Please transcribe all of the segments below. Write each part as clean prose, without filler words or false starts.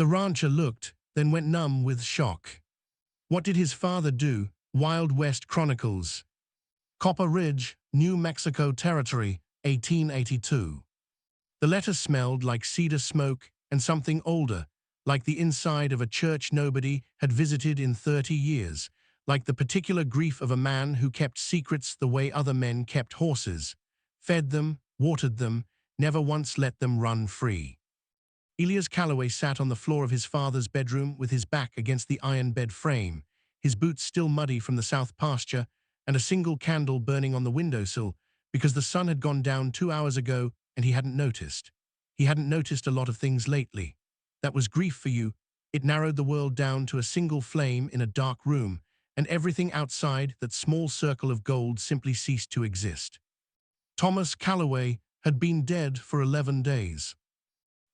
The rancher looked, then went numb with shock. What did his father do? Wild West Chronicles. Copper Ridge, New Mexico Territory, 1882. The letter smelled like cedar smoke and something older, like the inside of a church nobody had visited in 30 years, like the particular grief of a man who kept secrets the way other men kept horses, fed them, watered them, never once let them run free. Elias Calloway sat on the floor of his father's bedroom with his back against the iron bed frame, his boots still muddy from the south pasture, and a single candle burning on the windowsill because the sun had gone down 2 hours ago and he hadn't noticed. He hadn't noticed a lot of things lately. That was grief for you. It narrowed the world down to a single flame in a dark room, and everything outside that small circle of gold simply ceased to exist. Thomas Calloway had been dead for 11 days.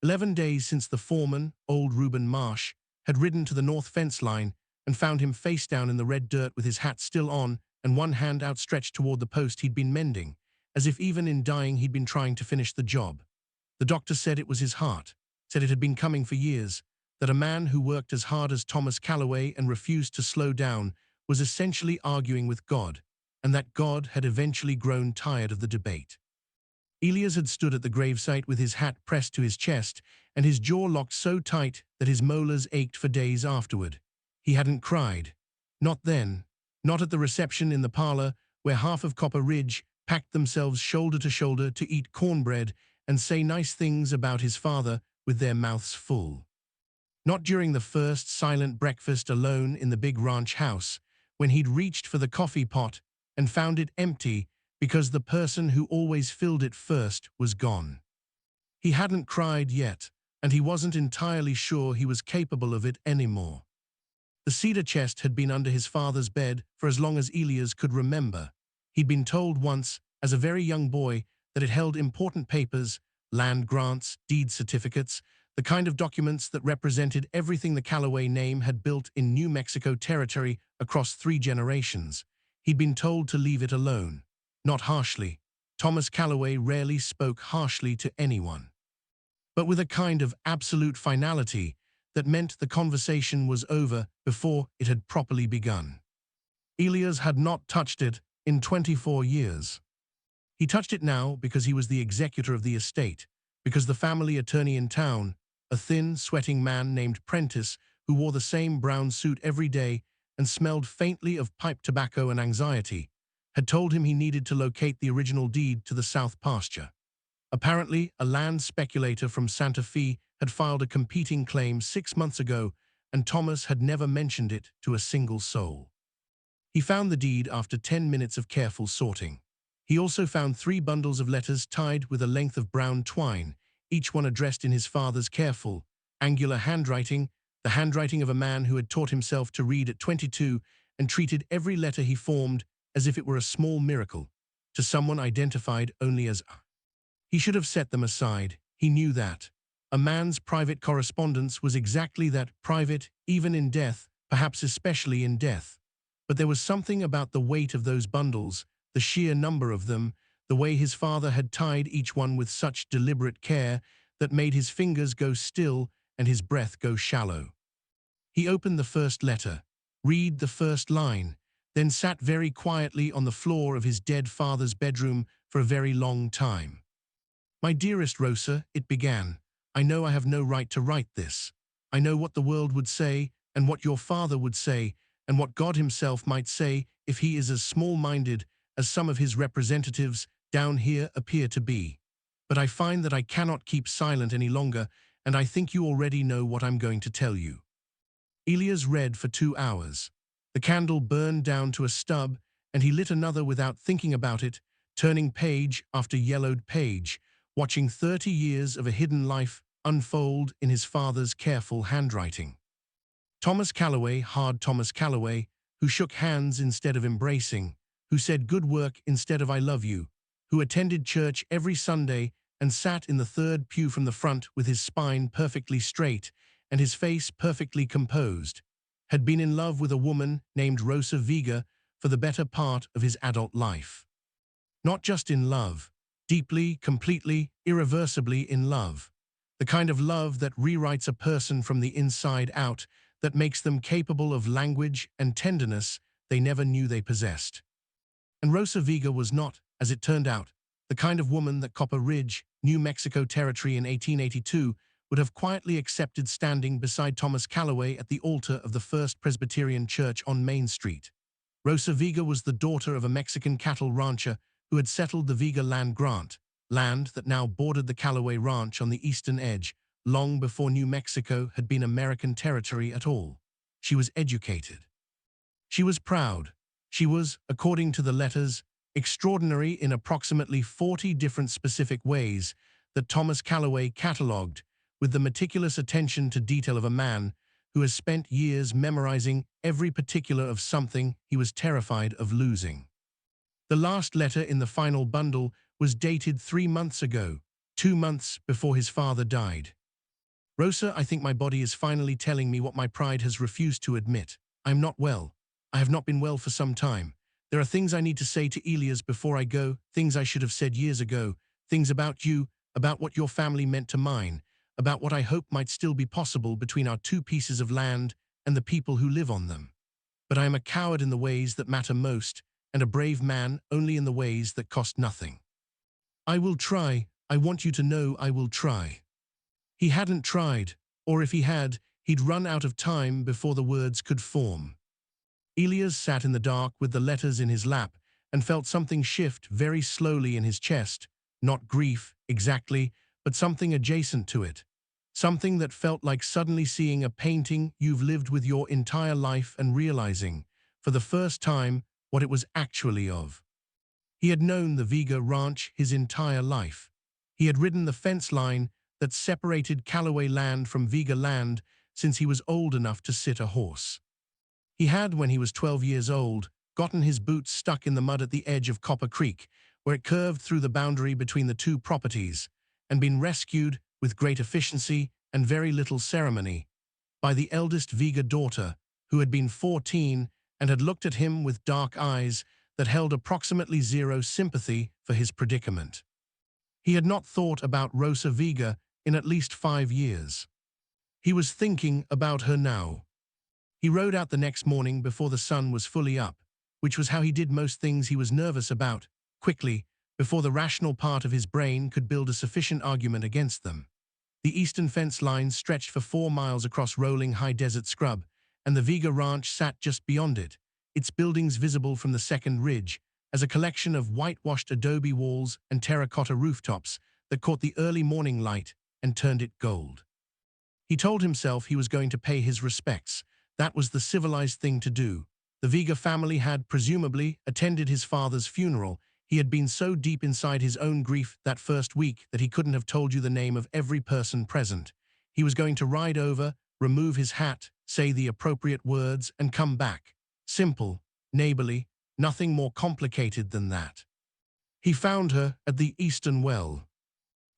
11 days since the foreman, old Reuben Marsh, had ridden to the north fence line and found him face down in the red dirt with his hat still on and one hand outstretched toward the post he'd been mending, as if even in dying he'd been trying to finish the job. The doctor said it was his heart, said it had been coming for years, that a man who worked as hard as Thomas Calloway and refused to slow down was essentially arguing with God, and that God had eventually grown tired of the debate. Elias had stood at the gravesite with his hat pressed to his chest and his jaw locked so tight that his molars ached for days afterward. He hadn't cried. Not then. Not at the reception in the parlor where half of Copper Ridge packed themselves shoulder to shoulder to eat cornbread and say nice things about his father with their mouths full. Not during the first silent breakfast alone in the big ranch house, when he'd reached for the coffee pot and found it empty because the person who always filled it first was gone. He hadn't cried yet, and he wasn't entirely sure he was capable of it anymore. The cedar chest had been under his father's bed for as long as Elias could remember. He'd been told once, as a very young boy, that it held important papers, land grants, deed certificates, the kind of documents that represented everything the Calloway name had built in New Mexico Territory across 3 generations. He'd been told to leave it alone. Not harshly. Thomas Calloway rarely spoke harshly to anyone, but with a kind of absolute finality that meant the conversation was over before it had properly begun. Elias had not touched it in 24 years. He touched it now because he was the executor of the estate, because the family attorney in town, a thin, sweating man named Prentice who wore the same brown suit every day and smelled faintly of pipe tobacco and anxiety, had told him he needed to locate the original deed to the south pasture. Apparently, a land speculator from Santa Fe had filed a competing claim 6 months ago, and Thomas had never mentioned it to a single soul. He found the deed after 10 minutes of careful sorting. He also found 3 bundles of letters tied with a length of brown twine, each one addressed in his father's careful, angular handwriting, the handwriting of a man who had taught himself to read at 22 and treated every letter he formed as if it were a small miracle, to someone identified only as He should have set them aside. He knew that. A man's private correspondence was exactly that, private, even in death, perhaps especially in death. But there was something about the weight of those bundles, the sheer number of them, the way his father had tied each one with such deliberate care that made his fingers go still and his breath go shallow. He opened the first letter, read the first line, then sat very quietly on the floor of his dead father's bedroom for a very long time. "My dearest Rosa," it began, "I know I have no right to write this. I know what the world would say, and what your father would say, and what God himself might say if he is as small-minded as some of his representatives down here appear to be. But I find that I cannot keep silent any longer, and I think you already know what I'm going to tell you." Elias read for 2 hours. The candle burned down to a stub, and he lit another without thinking about it, turning page after yellowed page, watching 30 years of a hidden life unfold in his father's careful handwriting. Thomas Calloway, hard Thomas Calloway, who shook hands instead of embracing, who said good work instead of I love you, who attended church every Sunday and sat in the 3rd pew from the front with his spine perfectly straight and his face perfectly composed, had been in love with a woman named Rosa Vega for the better part of his adult life. Not just in love, deeply, completely, irreversibly in love. The kind of love that rewrites a person from the inside out, that makes them capable of language and tenderness they never knew they possessed. And Rosa Vega was not, as it turned out, the kind of woman that Copper Ridge, New Mexico Territory in 1882 would have quietly accepted standing beside Thomas Calloway at the altar of the First Presbyterian Church on Main Street. Rosa Vega was the daughter of a Mexican cattle rancher who had settled the Vega land grant, land that now bordered the Calloway Ranch on the eastern edge, long before New Mexico had been American territory at all. She was educated. She was proud. She was, according to the letters, extraordinary in approximately 40 different specific ways that Thomas Calloway catalogued with the meticulous attention to detail of a man who has spent years memorizing every particular of something he was terrified of losing. The last letter in the final bundle was dated 3 months ago, 2 months before his father died. Rosa, I think my body is finally telling me what my pride has refused to admit. I am not well. I have not been well for some time. There are things I need to say to Elias before I go, things I should have said years ago, things about you, about what your family meant to mine, about what I hope might still be possible between our 2 pieces of land and the people who live on them. But I am a coward in the ways that matter most, and a brave man only in the ways that cost nothing. I will try. I want you to know I will try. He hadn't tried, or if he had, he'd run out of time before the words could form. Elias sat in the dark with the letters in his lap and felt something shift very slowly in his chest, not grief, exactly, but something adjacent to it. Something that felt like suddenly seeing a painting you've lived with your entire life and realizing, for the first time, what it was actually of. He had known the Vega Ranch his entire life. He had ridden the fence line that separated Calloway land from Vega land since he was old enough to sit a horse. He had, when he was 12 years old, gotten his boots stuck in the mud at the edge of Copper Creek, where it curved through the boundary between the 2 properties, and been rescued with great efficiency and very little ceremony by the eldest Vega daughter, who had been 14 and had looked at him with dark eyes that held approximately 0 sympathy for his predicament. He had not thought about Rosa Vega in at least 5 years. He was thinking about her now. He rode out the next morning before the sun was fully up, which was how he did most things he was nervous about, quickly, before the rational part of his brain could build a sufficient argument against them. The eastern fence line stretched for 4 miles across rolling high desert scrub, and the Vega Ranch sat just beyond it, its buildings visible from the second ridge, as a collection of whitewashed adobe walls and terracotta rooftops that caught the early morning light and turned it gold. He told himself he was going to pay his respects. That was the civilized thing to do. The Vega family had, presumably, attended his father's funeral. He had been so deep inside his own grief that first week that he couldn't have told you the name of every person present. He was going to ride over, remove his hat, say the appropriate words, and come back. Simple, neighborly, nothing more complicated than that. He found her at the Eastern Well.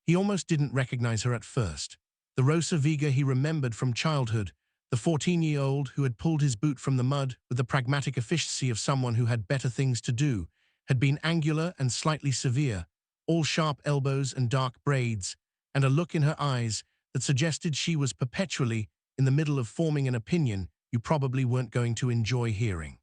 He almost didn't recognize her at first. The Rosa Vega he remembered from childhood, the 14-year-old who had pulled his boot from the mud with the pragmatic efficiency of someone who had better things to do, had been angular and slightly severe, all sharp elbows and dark braids, and a look in her eyes that suggested she was perpetually in the middle of forming an opinion you probably weren't going to enjoy hearing.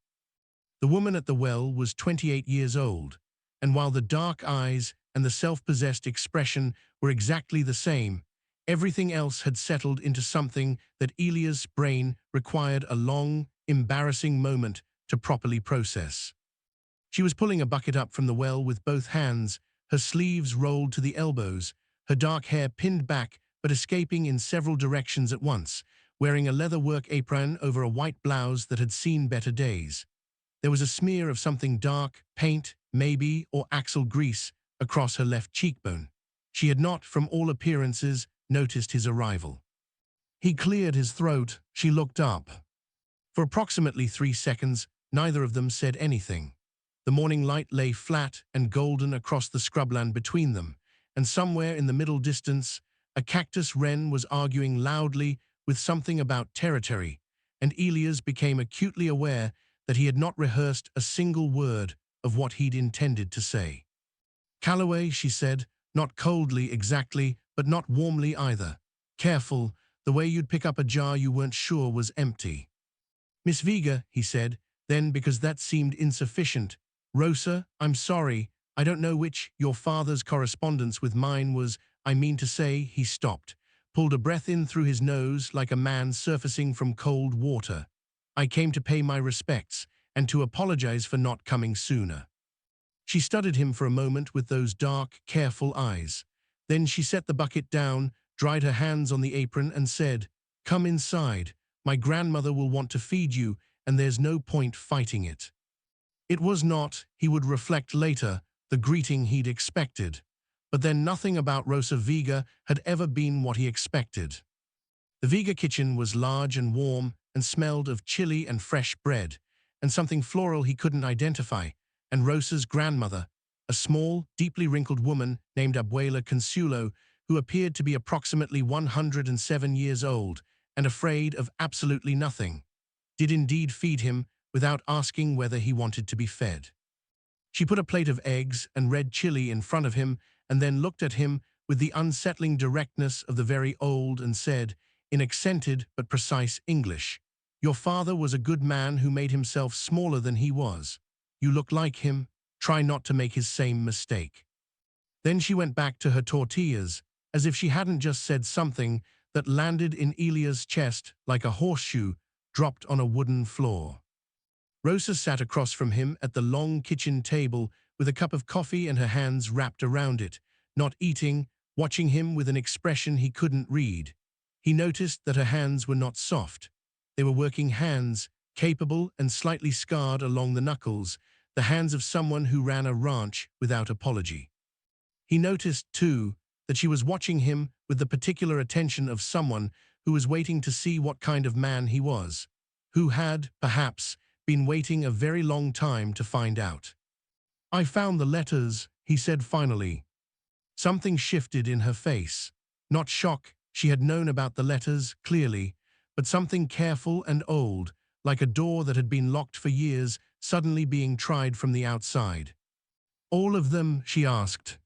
The woman at the well was 28 years old, and while the dark eyes and the self-possessed expression were exactly the same, everything else had settled into something that Elia's brain required a long, embarrassing moment to properly process. She was pulling a bucket up from the well with both hands, her sleeves rolled to the elbows, her dark hair pinned back but escaping in several directions at once, wearing a leather work apron over a white blouse that had seen better days. There was a smear of something dark, paint, maybe, or axle grease, across her left cheekbone. She had not, from all appearances, noticed his arrival. He cleared his throat. She looked up. For approximately 3 seconds, neither of them said anything. The morning light lay flat and golden across the scrubland between them, and somewhere in the middle distance, a cactus wren was arguing loudly with something about territory, and Elias became acutely aware that he had not rehearsed a single word of what he'd intended to say. "Calloway," she said, not coldly exactly, but not warmly either. careful, the way you'd pick up a jar you weren't sure was empty. Miss Vega, he said, then because that seemed insufficient. Rosa, I'm sorry, I don't know which your father's correspondence with mine was. I mean to say, he stopped, pulled a breath in through his nose like a man surfacing from cold water. I came to pay my respects and to apologize for not coming sooner. She studied him for a moment with those dark, careful eyes. Then she set the bucket down, dried her hands on the apron and said, "Come inside. My grandmother will want to feed you, and there's no point fighting it." It was not, he would reflect later, the greeting he'd expected. But then nothing about Rosa Vega had ever been what he expected. The Vega kitchen was large and warm and smelled of chili and fresh bread, and something floral he couldn't identify, and Rosa's grandmother, a small, deeply wrinkled woman named Abuela Consuelo, who appeared to be approximately 107 years old and afraid of absolutely nothing, did indeed feed him without asking whether he wanted to be fed. She put a plate of eggs and red chili in front of him and then looked at him with the unsettling directness of the very old and said, in accented but precise English, "Your father was a good man who made himself smaller than he was. You look like him. Try not to make his same mistake." Then she went back to her tortillas, as if she hadn't just said something that landed in Elia's chest like a horseshoe dropped on a wooden floor. Rosa sat across from him at the long kitchen table with a cup of coffee and her hands wrapped around it, not eating, watching him with an expression he couldn't read. He noticed that her hands were not soft. They were working hands, capable and slightly scarred along the knuckles, the hands of someone who ran a ranch without apology. He noticed, too, that she was watching him with the particular attention of someone who was waiting to see what kind of man he was, who had, perhaps, been waiting a very long time to find out. "I found the letters," he said finally. Something shifted in her face. Not shock, she had known about the letters, clearly, but something careful and old, like a door that had been locked for years, suddenly being tried from the outside. "All of them?" she asked.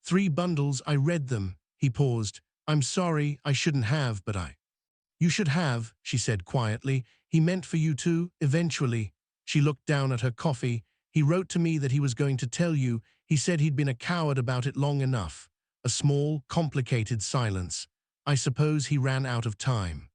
"3 bundles, I read them." He paused. "I'm sorry, I shouldn't have, but I—" "You should have," she said quietly. "He meant for you too, eventually." She looked down at her coffee. "He wrote to me that he was going to tell you. He said he'd been a coward about it long enough." A small, complicated silence. "I suppose he ran out of time.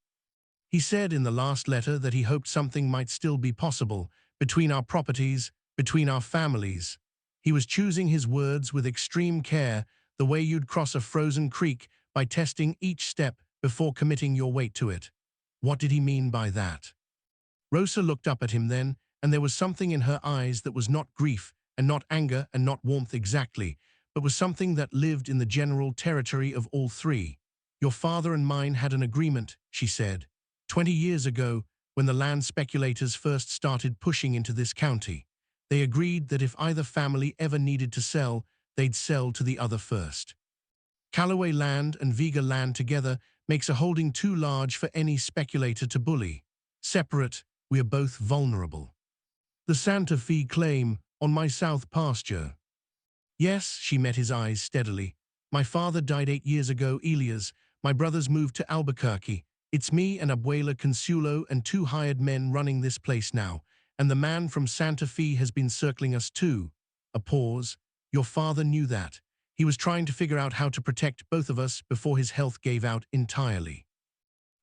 He said in the last letter that he hoped something might still be possible, between our properties, between our families. He was choosing his words with extreme care, the way you'd cross a frozen creek by testing each step before committing your weight to it." What did he mean by that? Rosa looked up at him then, and there was something in her eyes that was not grief and not anger and not warmth exactly, but was something that lived in the general territory of all three. "Your father and mine had an agreement," she said, 20 years ago, when the land speculators first started pushing into this county. They agreed that if either family ever needed to sell, they'd sell to the other first. Callaway land and Vega land together makes a holding too large for any speculator to bully. Separate, we are both vulnerable. The Santa Fe claim, on my south pasture." "Yes," she met his eyes steadily. "My father died 8 years ago, Elias. My brothers moved to Albuquerque. It's me and Abuela Consuelo and 2 hired men running this place now, and the man from Santa Fe has been circling us too." A pause. "Your father knew that. He was trying to figure out how to protect both of us before his health gave out entirely."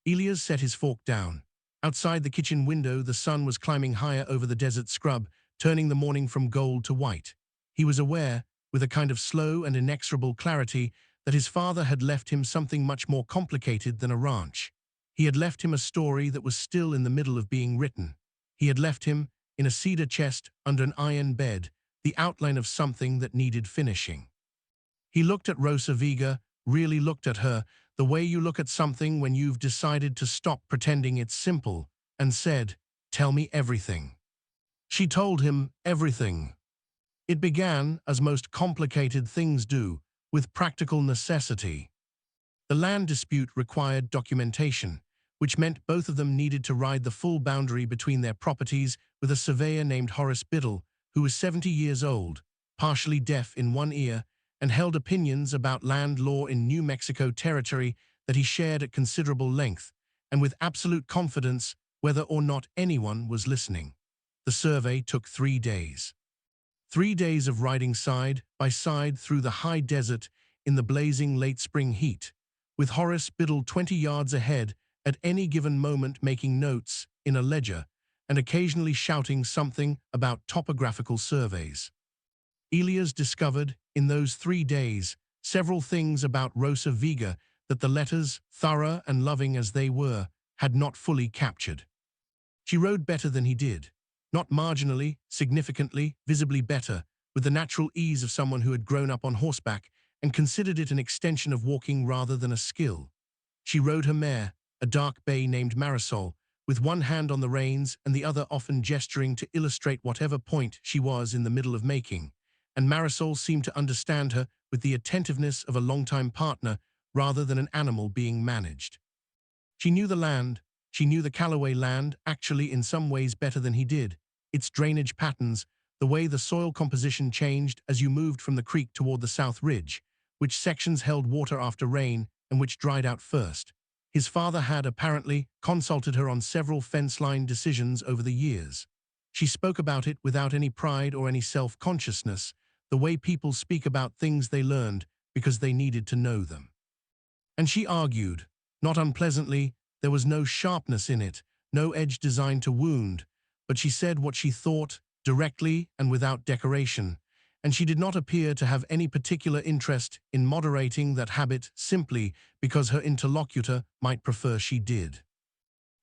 Elias set his fork down. Outside the kitchen window, the sun was climbing higher over the desert scrub, turning the morning from gold to white. He was aware, with a kind of slow and inexorable clarity, that his father had left him something much more complicated than a ranch. He had left him a story that was still in the middle of being written. He had left him, in a cedar chest under an iron bed, the outline of something that needed finishing. He looked at Rosa Vega, really looked at her, the way you look at something when you've decided to stop pretending it's simple, and said, "Tell me everything." She told him everything. It began, as most complicated things do, with practical necessity. The land dispute required documentation, which meant both of them needed to ride the full boundary between their properties with a surveyor named Horace Biddle, who was 70 years old, partially deaf in one ear, and held opinions about land law in New Mexico territory that he shared at considerable length, and with absolute confidence whether or not anyone was listening. The survey took 3 days. 3 days of riding side by side through the high desert in the blazing late spring heat, with Horace Biddle 20 yards ahead at any given moment making notes in a ledger and occasionally shouting something about topographical surveys. Elias discovered, in those 3 days, several things about Rosa Vega that the letters, thorough and loving as they were, had not fully captured. She rode better than he did. Not marginally, significantly, visibly better, with the natural ease of someone who had grown up on horseback and considered it an extension of walking rather than a skill. She rode her mare, a dark bay named Marisol, with one hand on the reins and the other often gesturing to illustrate whatever point she was in the middle of making, and Marisol seemed to understand her with the attentiveness of a longtime partner rather than an animal being managed. She knew the land. She knew the Callaway land actually in some ways better than he did, its drainage patterns, the way the soil composition changed as you moved from the creek toward the South Ridge, which sections held water after rain and which dried out first. His father had apparently consulted her on several fence-line decisions over the years. She spoke about it without any pride or any self-consciousness, the way people speak about things they learned because they needed to know them. And she argued, not unpleasantly. There was no sharpness in it, no edge designed to wound, but she said what she thought, directly and without decoration, and she did not appear to have any particular interest in moderating that habit simply because her interlocutor might prefer she did.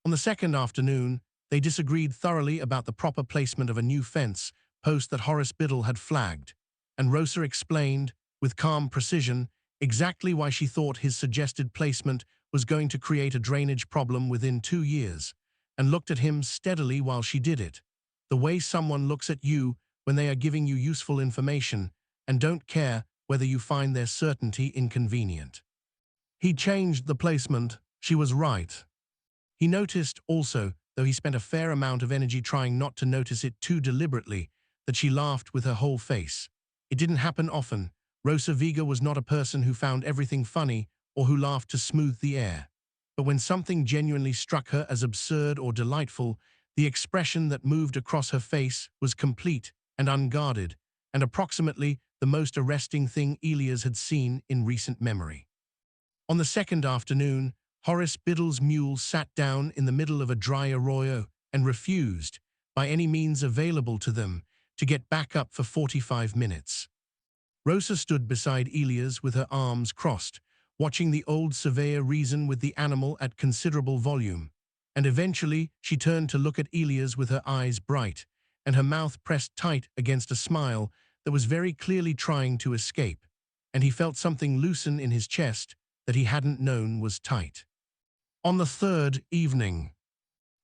On the second afternoon, they disagreed thoroughly about the proper placement of a new fence post that Horace Biddle had flagged, and Rosa explained, with calm precision, exactly why she thought his suggested placement was going to create a drainage problem within 2 years, and looked at him steadily while she did it, the way someone looks at you when they are giving you useful information and don't care whether you find their certainty inconvenient. He changed the placement. She was right. He noticed also, though he spent a fair amount of energy trying not to notice it too deliberately, that she laughed with her whole face. It didn't happen often. Rosa Vega was not a person who found everything funny or who laughed to smooth the air. But when something genuinely struck her as absurd or delightful, the expression that moved across her face was complete and unguarded, and approximately the most arresting thing Elias had seen in recent memory. On the second afternoon, Horace Biddle's mule sat down in the middle of a dry arroyo and refused, by any means available to them, to get back up for 45 minutes. Rosa stood beside Elias with her arms crossed, watching the old surveyor reason with the animal at considerable volume, and eventually she turned to look at Elias with her eyes bright, and her mouth pressed tight against a smile that was very clearly trying to escape, and he felt something loosen in his chest that he hadn't known was tight. On the third evening,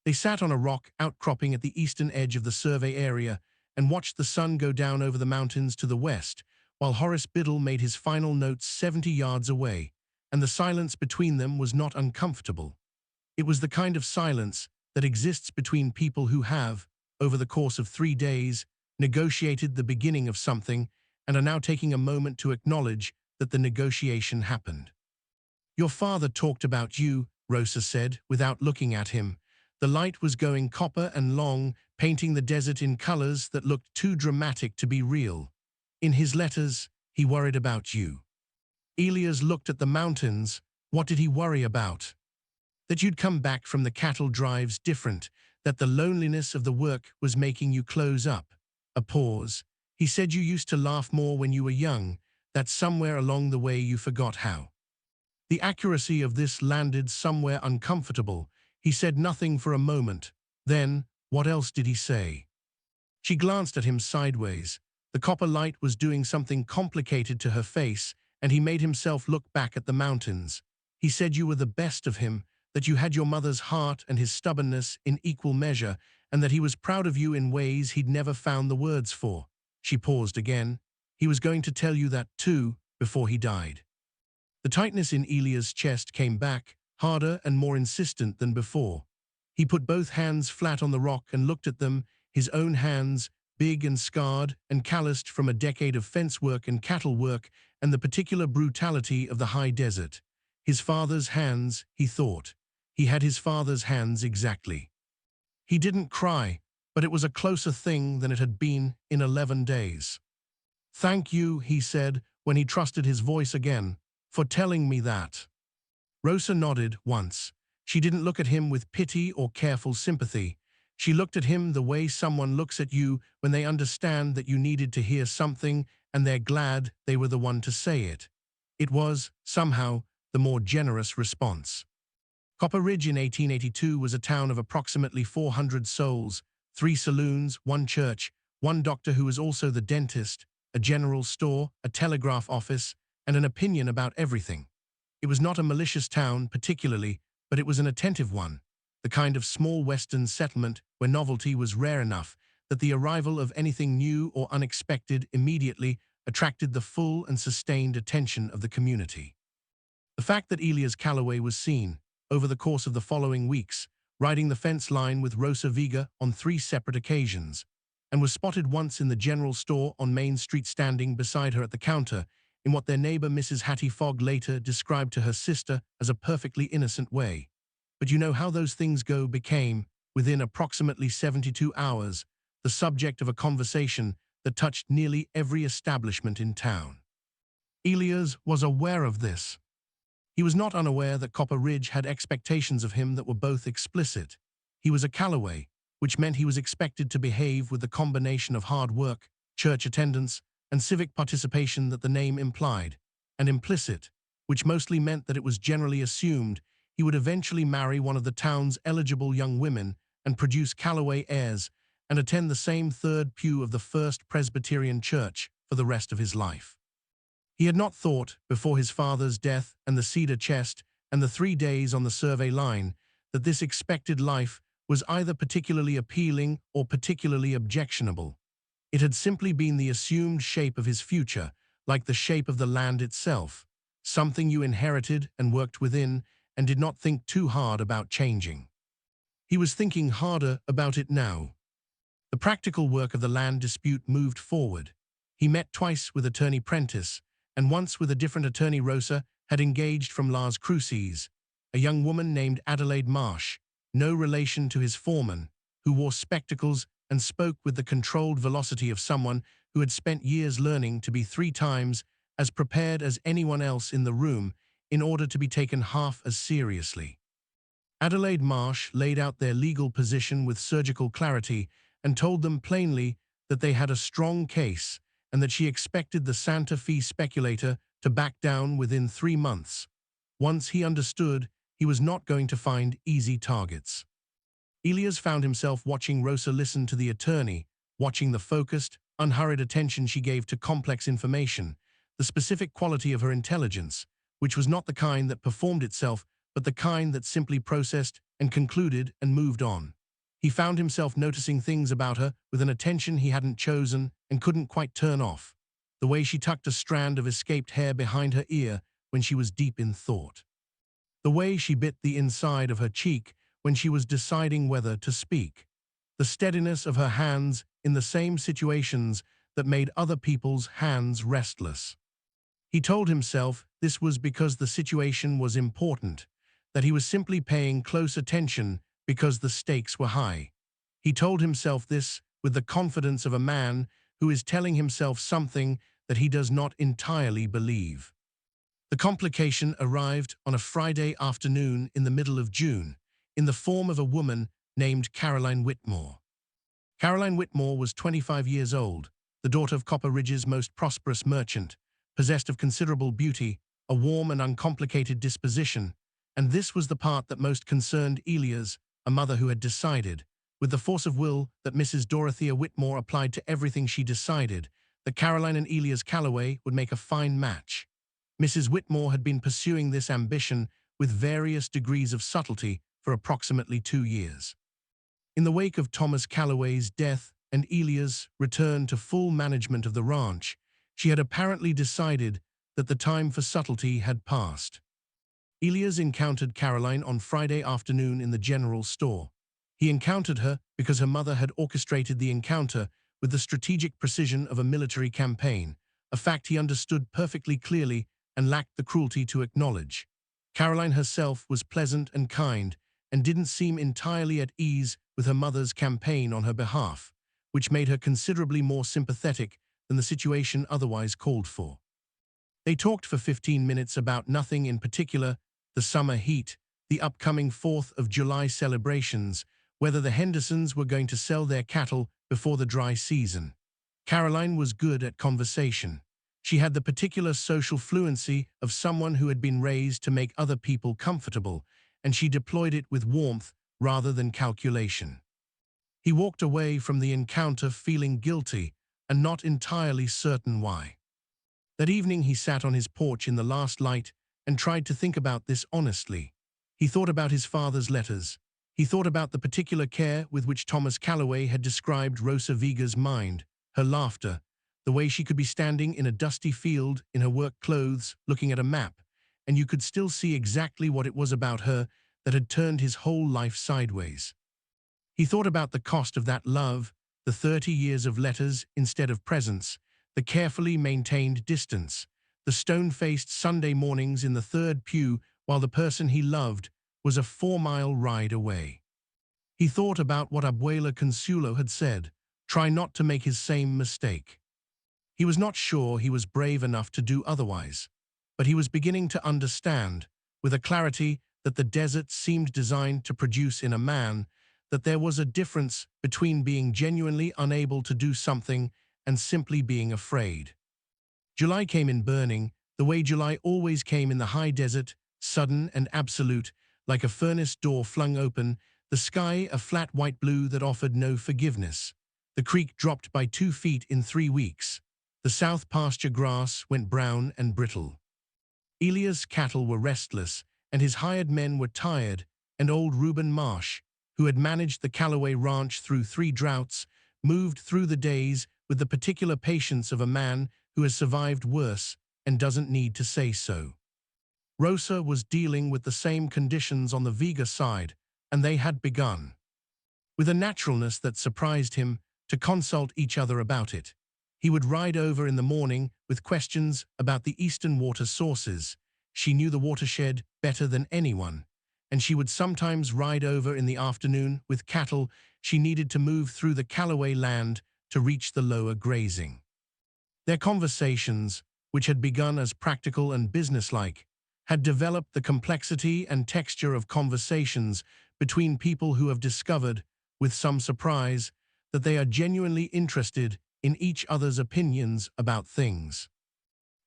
they sat on a rock outcropping at the eastern edge of the survey area and watched the sun go down over the mountains to the west, while Horace Biddle made his final notes 70 yards away, and the silence between them was not uncomfortable. It was the kind of silence that exists between people who have, over the course of 3 days, negotiated the beginning of something and are now taking a moment to acknowledge that the negotiation happened. "Your father talked about you," Rosa said, without looking at him. The light was going copper and long, painting the desert in colors that looked too dramatic to be real. "In his letters, he worried about you." Elias looked at the mountains. What did he worry about? That you'd come back from the cattle drives different, that the loneliness of the work was making you close up. A pause. He said you used to laugh more when you were young, that somewhere along the way you forgot how. The accuracy of this landed somewhere uncomfortable. He said nothing for a moment. Then, what else did he say? She glanced at him sideways. The copper light was doing something complicated to her face, and he made himself look back at the mountains. He said you were the best of him, that you had your mother's heart and his stubbornness in equal measure, and that he was proud of you in ways he'd never found the words for. She paused again. He was going to tell you that too, before he died. The tightness in Elias' chest came back, harder and more insistent than before. He put both hands flat on the rock and looked at them, his own hands, big and scarred and calloused from a decade of fence work and cattle work and the particular brutality of the high desert. His father's hands, he thought. He had his father's hands exactly. He didn't cry, but it was a closer thing than it had been in 11 days. "Thank you," he said, when he trusted his voice again, "for telling me that." Rosa nodded once. She didn't look at him with pity or careful sympathy. She looked at him the way someone looks at you when they understand that you needed to hear something and they're glad they were the one to say it. It was, somehow, the more generous response. Copper Ridge in 1882 was a town of approximately 400 souls, 3 saloons, 1 church, 1 doctor who was also the dentist, a general store, a telegraph office, and an opinion about everything. It was not a malicious town particularly, but it was an attentive one, the kind of small western settlement where novelty was rare enough that the arrival of anything new or unexpected immediately attracted the full and sustained attention of the community. The fact that Elias Calloway was seen, over the course of the following weeks, riding the fence line with Rosa Vega on 3 separate occasions, and was spotted once in the general store on Main Street standing beside her at the counter, in what their neighbor Mrs. Hattie Fogg later described to her sister as a perfectly innocent way. But you know how those things go became, within approximately 72 hours, the subject of a conversation that touched nearly every establishment in town. Elias was aware of this. He was not unaware that Copper Ridge had expectations of him that were both explicit. He was a Calloway, which meant he was expected to behave with the combination of hard work, church attendance, and civic participation that the name implied, and implicit, which mostly meant that it was generally assumed he would eventually marry one of the town's eligible young women and produce Calloway heirs and attend the same third pew of the First Presbyterian Church for the rest of his life. He had not thought, before his father's death and the cedar chest and the 3 days on the survey line, that this expected life was either particularly appealing or particularly objectionable. It had simply been the assumed shape of his future, like the shape of the land itself, something you inherited and worked within and did not think too hard about changing. He was thinking harder about it now. The practical work of the land dispute moved forward. He met twice with Attorney Prentice, and once with a different attorney Rosa had engaged from Las Cruces, a young woman named Adelaide Marsh, no relation to his foreman, who wore spectacles and spoke with the controlled velocity of someone who had spent years learning to be 3 times as prepared as anyone else in the room in order to be taken half as seriously. Adelaide Marsh laid out their legal position with surgical clarity and told them plainly that they had a strong case and that she expected the Santa Fe speculator to back down within 3 months. Once he understood, he was not going to find easy targets. Elias found himself watching Rosa listen to the attorney, watching the focused, unhurried attention she gave to complex information, the specific quality of her intelligence, which was not the kind that performed itself, but the kind that simply processed and concluded and moved on. He found himself noticing things about her with an attention he hadn't chosen and couldn't quite turn off. The way she tucked a strand of escaped hair behind her ear when she was deep in thought. The way she bit the inside of her cheek when she was deciding whether to speak. The steadiness of her hands in the same situations that made other people's hands restless. He told himself this was because the situation was important, that he was simply paying close attention because the stakes were high. He told himself this with the confidence of a man who is telling himself something that he does not entirely believe. The complication arrived on a Friday afternoon in the middle of June, in the form of a woman named Caroline Whitmore. Caroline Whitmore was 25 years old, the daughter of Copper Ridge's most prosperous merchant, possessed of considerable beauty, a warm and uncomplicated disposition, and this was the part that most concerned Elias, a mother who had decided, with the force of will that Mrs. Dorothea Whitmore applied to everything she decided, that Caroline and Elias Calloway would make a fine match. Mrs. Whitmore had been pursuing this ambition with various degrees of subtlety for approximately 2 years. In the wake of Thomas Calloway's death and Elias' return to full management of the ranch, she had apparently decided that the time for subtlety had passed. Elias encountered Caroline on Friday afternoon in the general store. He encountered her because her mother had orchestrated the encounter with the strategic precision of a military campaign, a fact he understood perfectly clearly and lacked the cruelty to acknowledge. Caroline herself was pleasant and kind and didn't seem entirely at ease with her mother's campaign on her behalf, which made her considerably more sympathetic than the situation otherwise called for. They talked for 15 minutes about nothing in particular: the summer heat, the upcoming 4th of July celebrations, whether the Hendersons were going to sell their cattle before the dry season. Caroline was good at conversation. She had the particular social fluency of someone who had been raised to make other people comfortable, and she deployed it with warmth rather than calculation. He walked away from the encounter feeling guilty and not entirely certain why. That evening he sat on his porch in the last light and tried to think about this honestly. He thought about his father's letters. He thought about the particular care with which Thomas Calloway had described Rosa Viga's mind, her laughter, the way she could be standing in a dusty field in her work clothes looking at a map, and you could still see exactly what it was about her that had turned his whole life sideways. He thought about the cost of that love, the 30 years of letters instead of presents, the carefully maintained distance, the stone-faced Sunday mornings in the third pew while the person he loved was a 4-mile ride away. He thought about what Abuela Consuelo had said: try not to make his same mistake. He was not sure he was brave enough to do otherwise, but he was beginning to understand, with a clarity that the desert seemed designed to produce in a man, that there was a difference between being genuinely unable to do something and simply being afraid. July came in burning, the way July always came in the high desert, sudden and absolute, like a furnace door flung open, the sky a flat white blue that offered no forgiveness. The creek dropped by 2 feet in 3 weeks. The south pasture grass went brown and brittle. Elia's cattle were restless, and his hired men were tired, and old Reuben Marsh, who had managed the Calloway ranch through 3 droughts, moved through the days with the particular patience of a man who has survived worse and doesn't need to say so. Rosa was dealing with the same conditions on the Viga side, and they had begun, with a naturalness that surprised him, to consult each other about it. He would ride over in the morning with questions about the eastern water sources. She knew the watershed better than anyone, and she would sometimes ride over in the afternoon with cattle she needed to move through the Calloway land to reach the lower grazing. Their conversations, which had begun as practical and businesslike, had developed the complexity and texture of conversations between people who have discovered, with some surprise, that they are genuinely interested in each other's opinions about things.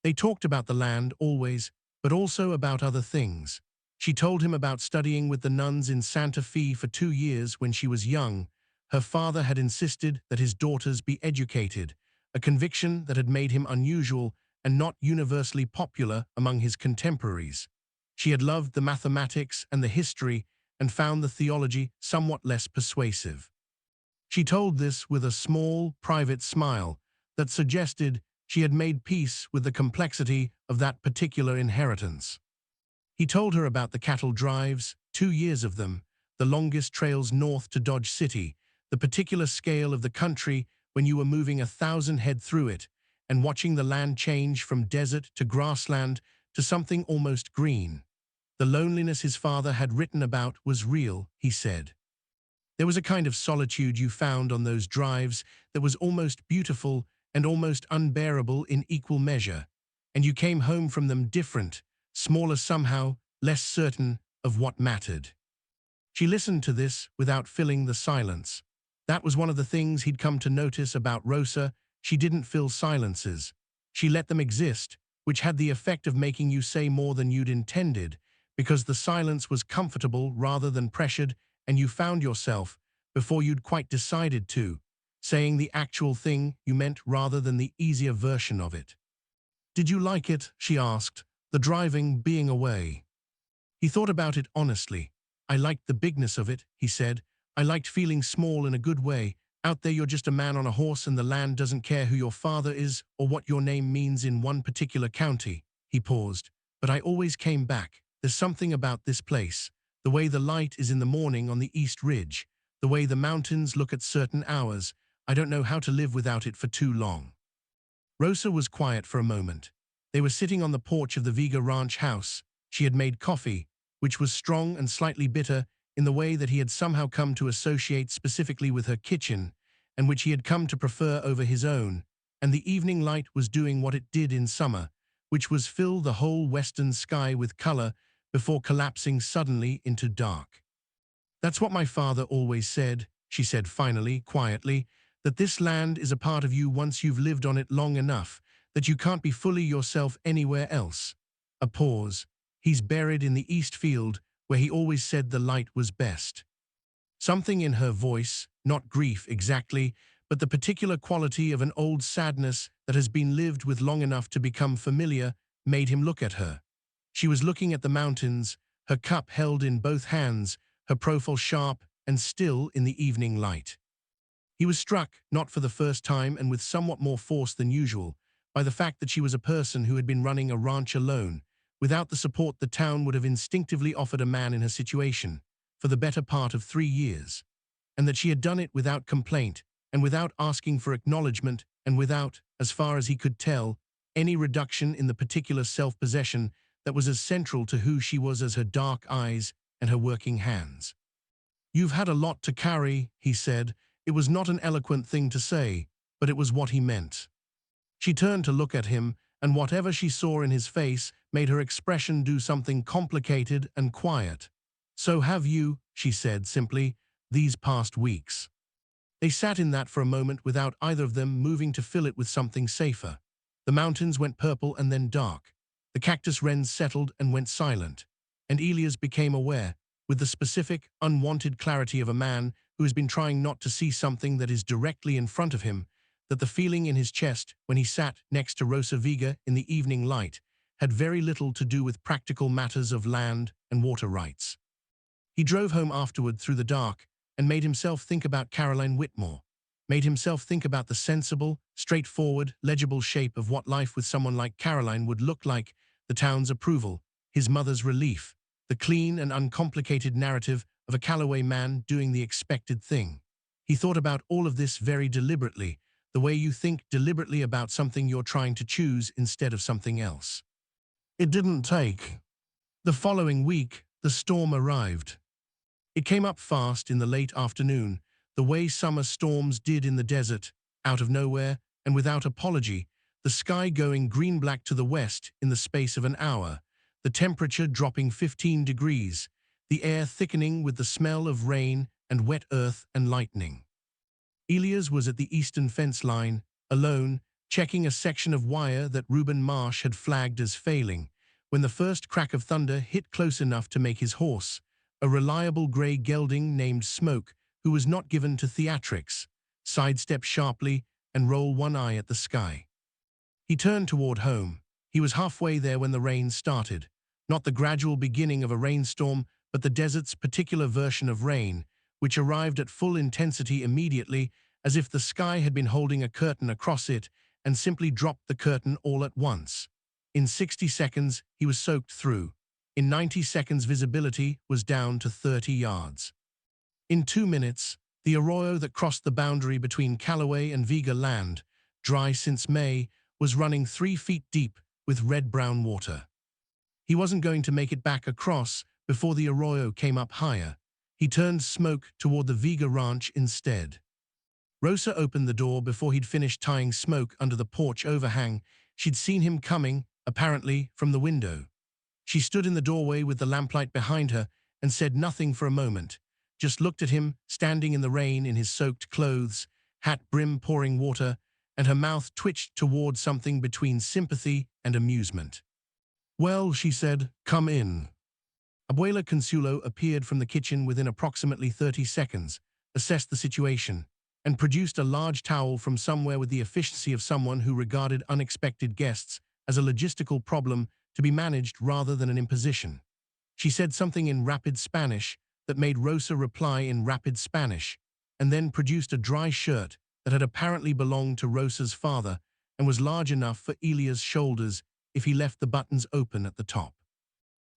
They talked about the land always, but also about other things. She told him about studying with the nuns in Santa Fe for 2 years when she was young. Her father had insisted that his daughters be educated, a conviction that had made him unusual and not universally popular among his contemporaries. She had loved the mathematics and the history and found the theology somewhat less persuasive. She told this with a small, private smile that suggested she had made peace with the complexity of that particular inheritance. He told her about the cattle drives, 2 years of them, the longest trails north to Dodge City, the particular scale of the country when you were moving 1,000 head through it, and watching the land change from desert to grassland to something almost green. The loneliness his father had written about was real, he said. There was a kind of solitude you found on those drives that was almost beautiful and almost unbearable in equal measure, and you came home from them different, smaller somehow, less certain of what mattered. She listened to this without filling the silence. That was one of the things he'd come to notice about Rosa. She didn't fill silences. She let them exist, which had the effect of making you say more than you'd intended, because the silence was comfortable rather than pressured, and you found yourself, before you'd quite decided to, saying the actual thing you meant rather than the easier version of it. "Did you like it?" she asked, "the driving, being away?" He thought about it honestly. "I liked the bigness of it," he said. "I liked feeling small in a good way. Out there you're just a man on a horse and the land doesn't care who your father is or what your name means in one particular county." He paused. "But I always came back. There's something about this place. The way the light is in the morning on the East Ridge. The way the mountains look at certain hours. I don't know how to live without it for too long." Rosa was quiet for a moment. They were sitting on the porch of the Viga ranch house, She had made coffee, which was strong and slightly bitter in the way that he had somehow come to associate specifically with her kitchen, and which he had come to prefer over his own, and the evening light was doing what it did in summer, which was fill the whole western sky with color before collapsing suddenly into dark. "That's what my father always said," she said finally, quietly, "that this land is a part of you once you've lived on it long enough, that you can't be fully yourself anywhere else." A pause. "He's buried in the East Field, where he always said the light was best." Something in her voice, not grief exactly, but the particular quality of an old sadness that has been lived with long enough to become familiar, made him look at her. She was looking at the mountains, her cup held in both hands, her profile sharp and still in the evening light. He was struck, not for the first time and with somewhat more force than usual, by the fact that she was a person who had been running a ranch alone, without the support the town would have instinctively offered a man in her situation, for the better part of 3 years, and that she had done it without complaint, and without asking for acknowledgement, and without, as far as he could tell, any reduction in the particular self-possession that was as central to who she was as her dark eyes and her working hands. "You've had a lot to carry," he said. It was not an eloquent thing to say, but it was what he meant. She turned to look at him, and whatever she saw in his face made her expression do something complicated and quiet. "So have you," she said simply, "these past weeks." They sat in that for a moment without either of them moving to fill it with something safer. The mountains went purple and then dark. The cactus wrens settled and went silent. And Elias became aware, with the specific, unwanted clarity of a man who has been trying not to see something that is directly in front of him, that the feeling in his chest when he sat next to Rosa Vega in the evening light had very little to do with practical matters of land and water rights. He drove home afterward through the dark and made himself think about Caroline Whitmore, made himself think about the sensible, straightforward, legible shape of what life with someone like Caroline would look like, the town's approval, his mother's relief, the clean and uncomplicated narrative of a Callaway man doing the expected thing. He thought about all of this very deliberately, the way you think deliberately about something you're trying to choose instead of something else. It didn't take. The following week, the storm arrived. It came up fast in the late afternoon, the way summer storms did in the desert, out of nowhere and without apology, the sky going green-black to the west in the space of an hour, the temperature dropping 15 degrees, the air thickening with the smell of rain and wet earth and lightning. Elias was at the eastern fence line, alone, checking a section of wire that Reuben Marsh had flagged as failing, when the first crack of thunder hit close enough to make his horse, a reliable gray gelding named Smoke, who was not given to theatrics, sidestep sharply and roll one eye at the sky. He turned toward home. He was halfway there when the rain started, not the gradual beginning of a rainstorm, but the desert's particular version of rain, which arrived at full intensity immediately, as if the sky had been holding a curtain across it and simply dropped the curtain all at once. In 60 seconds, he was soaked through. In 90 seconds, visibility was down to 30 yards. In 2 minutes, the arroyo that crossed the boundary between Callaway and Vega land, dry since May, was running 3 feet deep with red-brown water. He wasn't going to make it back across before the arroyo came up higher. He turned Smoke toward the Vega ranch instead. Rosa opened the door before he'd finished tying Smoke under the porch overhang. She'd seen him coming, apparently, from the window. She stood in the doorway with the lamplight behind her and said nothing for a moment, just looked at him, standing in the rain in his soaked clothes, hat brim pouring water, and her mouth twitched toward something between sympathy and amusement. "Well," she said, "come in." Abuela Consuelo appeared from the kitchen within approximately 30 seconds, assessed the situation, and produced a large towel from somewhere with the efficiency of someone who regarded unexpected guests as a logistical problem to be managed rather than an imposition. She said something in rapid Spanish that made Rosa reply in rapid Spanish, and then produced a dry shirt that had apparently belonged to Rosa's father and was large enough for Elia's shoulders if he left the buttons open at the top.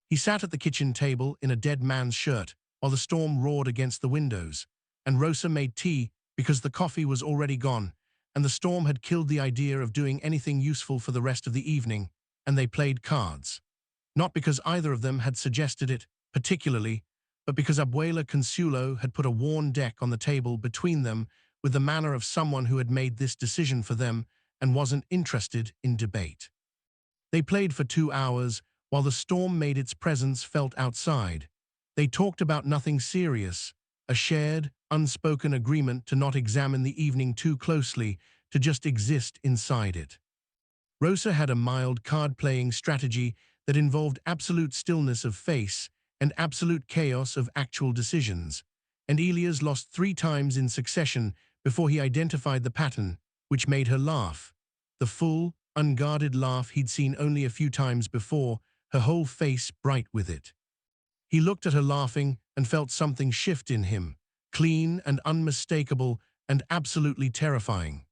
He sat at the kitchen table in a dead man's shirt while the storm roared against the windows, and Rosa made tea because the coffee was already gone, and the storm had killed the idea of doing anything useful for the rest of the evening, and they played cards. Not because either of them had suggested it particularly, but because Abuela Consuelo had put a worn deck on the table between them with the manner of someone who had made this decision for them and wasn't interested in debate. They played for 2 hours while the storm made its presence felt outside. They talked about nothing serious, a shared, unspoken agreement to not examine the evening too closely, to just exist inside it. Rosa had a mild card-playing strategy that involved absolute stillness of face and absolute chaos of actual decisions, and Elias lost 3 times in succession before he identified the pattern, which made her laugh. The full, unguarded laugh he'd seen only a few times before, her whole face bright with it. He looked at her laughing and felt something shift in him, clean and unmistakable and absolutely terrifying.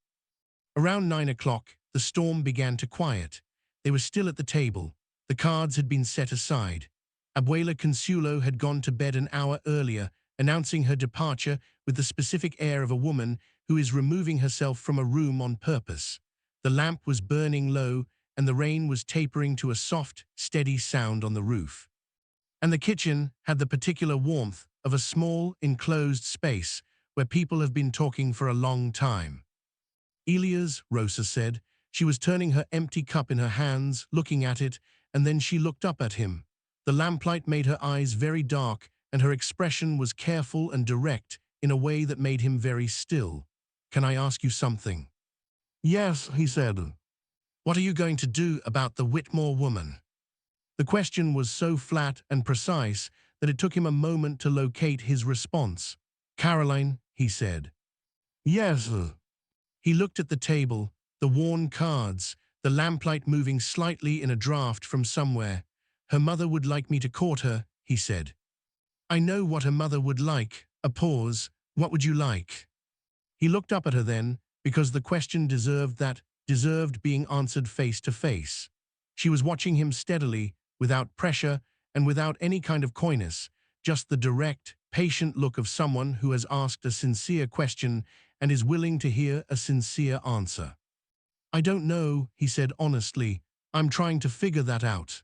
Around 9 o'clock, the storm began to quiet. They were still at the table. The cards had been set aside. Abuela Consuelo had gone to bed an hour earlier, announcing her departure with the specific air of a woman who is removing herself from a room on purpose. The lamp was burning low, and the rain was tapering to a soft, steady sound on the roof. And the kitchen had the particular warmth of a small, enclosed space where people have been talking for a long time. Elias, Rosa said. She was turning her empty cup in her hands, looking at it, and then she looked up at him. The lamplight made her eyes very dark, and her expression was careful and direct in a way that made him very still. "Can I ask you something?" "Yes," he said. "What are you going to do about the Whitmore woman?" The question was so flat and precise that it took him a moment to locate his response. "Caroline," he said. "Yes." He looked at the table, the worn cards, the lamplight moving slightly in a draft from somewhere. "Her mother would like me to court her," he said. "I know what her mother would like." A pause. "What would you like?" He looked up at her then, because the question deserved being answered face to face. She was watching him steadily, without pressure and without any kind of coyness, just the direct, patient look of someone who has asked a sincere question and is willing to hear a sincere answer. "I don't know," he said honestly. "I'm trying to figure that out."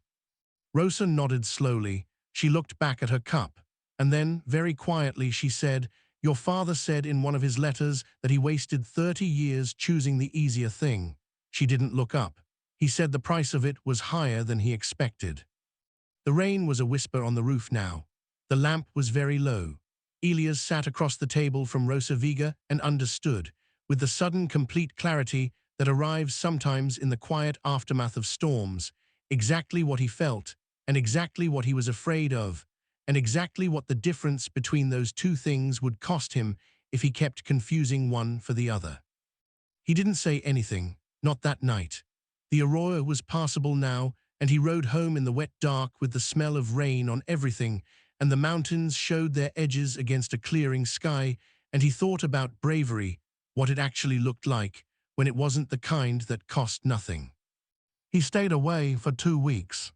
Rosa nodded slowly. She looked back at her cup, and then, very quietly, she said, "Your father said in one of his letters that he wasted 30 years choosing the easier thing." She didn't look up. "He said the price of it was higher than he expected." The rain was a whisper on the roof now. The lamp was very low. Elias sat across the table from Rosa Vega and understood, with the sudden complete clarity that arrives sometimes in the quiet aftermath of storms, exactly what he felt, and exactly what he was afraid of, and exactly what the difference between those two things would cost him if he kept confusing one for the other. He didn't say anything, not that night. The Aurora was passable now, and he rode home in the wet dark with the smell of rain on everything, and the mountains showed their edges against a clearing sky, and he thought about bravery, what it actually looked like, when it wasn't the kind that cost nothing. He stayed away for 2 weeks.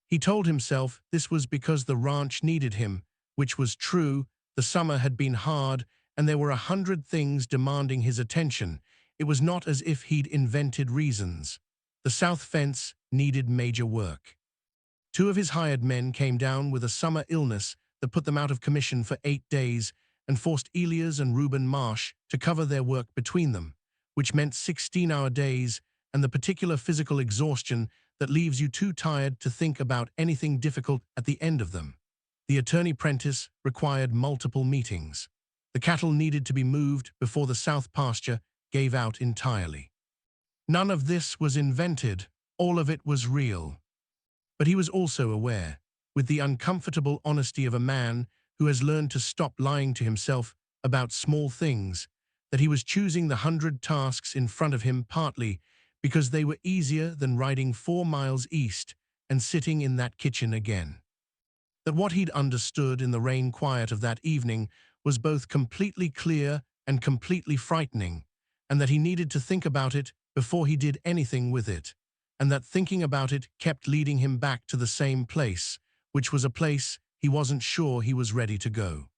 He told himself this was because the ranch needed him, which was true. The summer had been hard, and there were 100 things demanding his attention. It was not as if he'd invented reasons. The south fence needed major work. 2 of his hired men came down with a summer illness that put them out of commission for 8 days and forced Elias and Reuben Marsh to cover their work between them, which meant 16-hour days and the particular physical exhaustion that leaves you too tired to think about anything difficult at the end of them. The attorney Prentice required multiple meetings. The cattle needed to be moved before the south pasture gave out entirely. None of this was invented, all of it was real. But he was also aware, with the uncomfortable honesty of a man who has learned to stop lying to himself about small things, that he was choosing the 100 tasks in front of him partly because they were easier than riding 4 miles east and sitting in that kitchen again. That what he'd understood in the rain quiet of that evening was both completely clear and completely frightening, and that he needed to think about it before he did anything with it, and that thinking about it kept leading him back to the same place, which was a place he wasn't sure he was ready to go.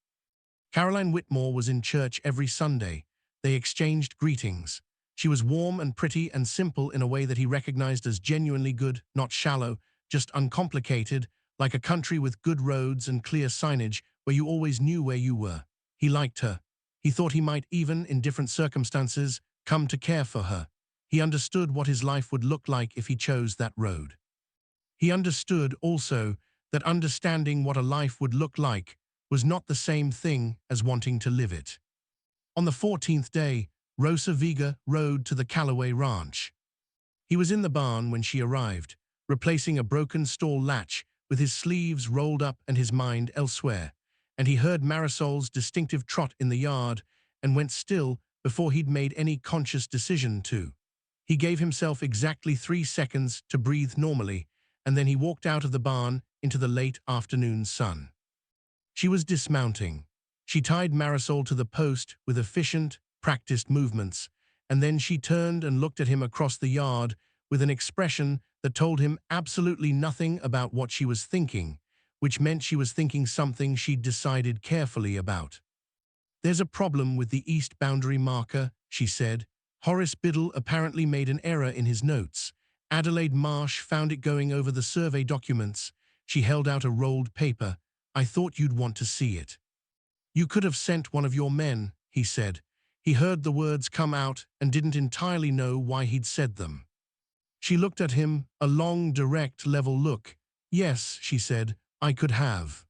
Caroline Whitmore was in church every Sunday. They exchanged greetings. She was warm and pretty and simple in a way that he recognized as genuinely good, not shallow, just uncomplicated, like a country with good roads and clear signage where you always knew where you were. He liked her. He thought he might even, in different circumstances, come to care for her. He understood what his life would look like if he chose that road. He understood also that understanding what a life would look like was not the same thing as wanting to live it. On the 14th day, Rosa Vega rode to the Callaway Ranch. He was in the barn when she arrived, replacing a broken stall latch with his sleeves rolled up and his mind elsewhere, and he heard Marisol's distinctive trot in the yard and went still before he'd made any conscious decision to. He gave himself exactly 3 seconds to breathe normally, and then he walked out of the barn into the late afternoon sun. She was dismounting. She tied Marisol to the post with efficient, practiced movements, and then she turned and looked at him across the yard with an expression that told him absolutely nothing about what she was thinking, which meant she was thinking something she'd decided carefully about. "There's a problem with the east boundary marker," she said. "Horace Biddle apparently made an error in his notes. Adelaide Marsh found it going over the survey documents." She held out a rolled paper. "I thought you'd want to see it." "You could have sent one of your men," he said. He heard the words come out and didn't entirely know why he'd said them. She looked at him, a long, direct, level look. "Yes," she said, "I could have."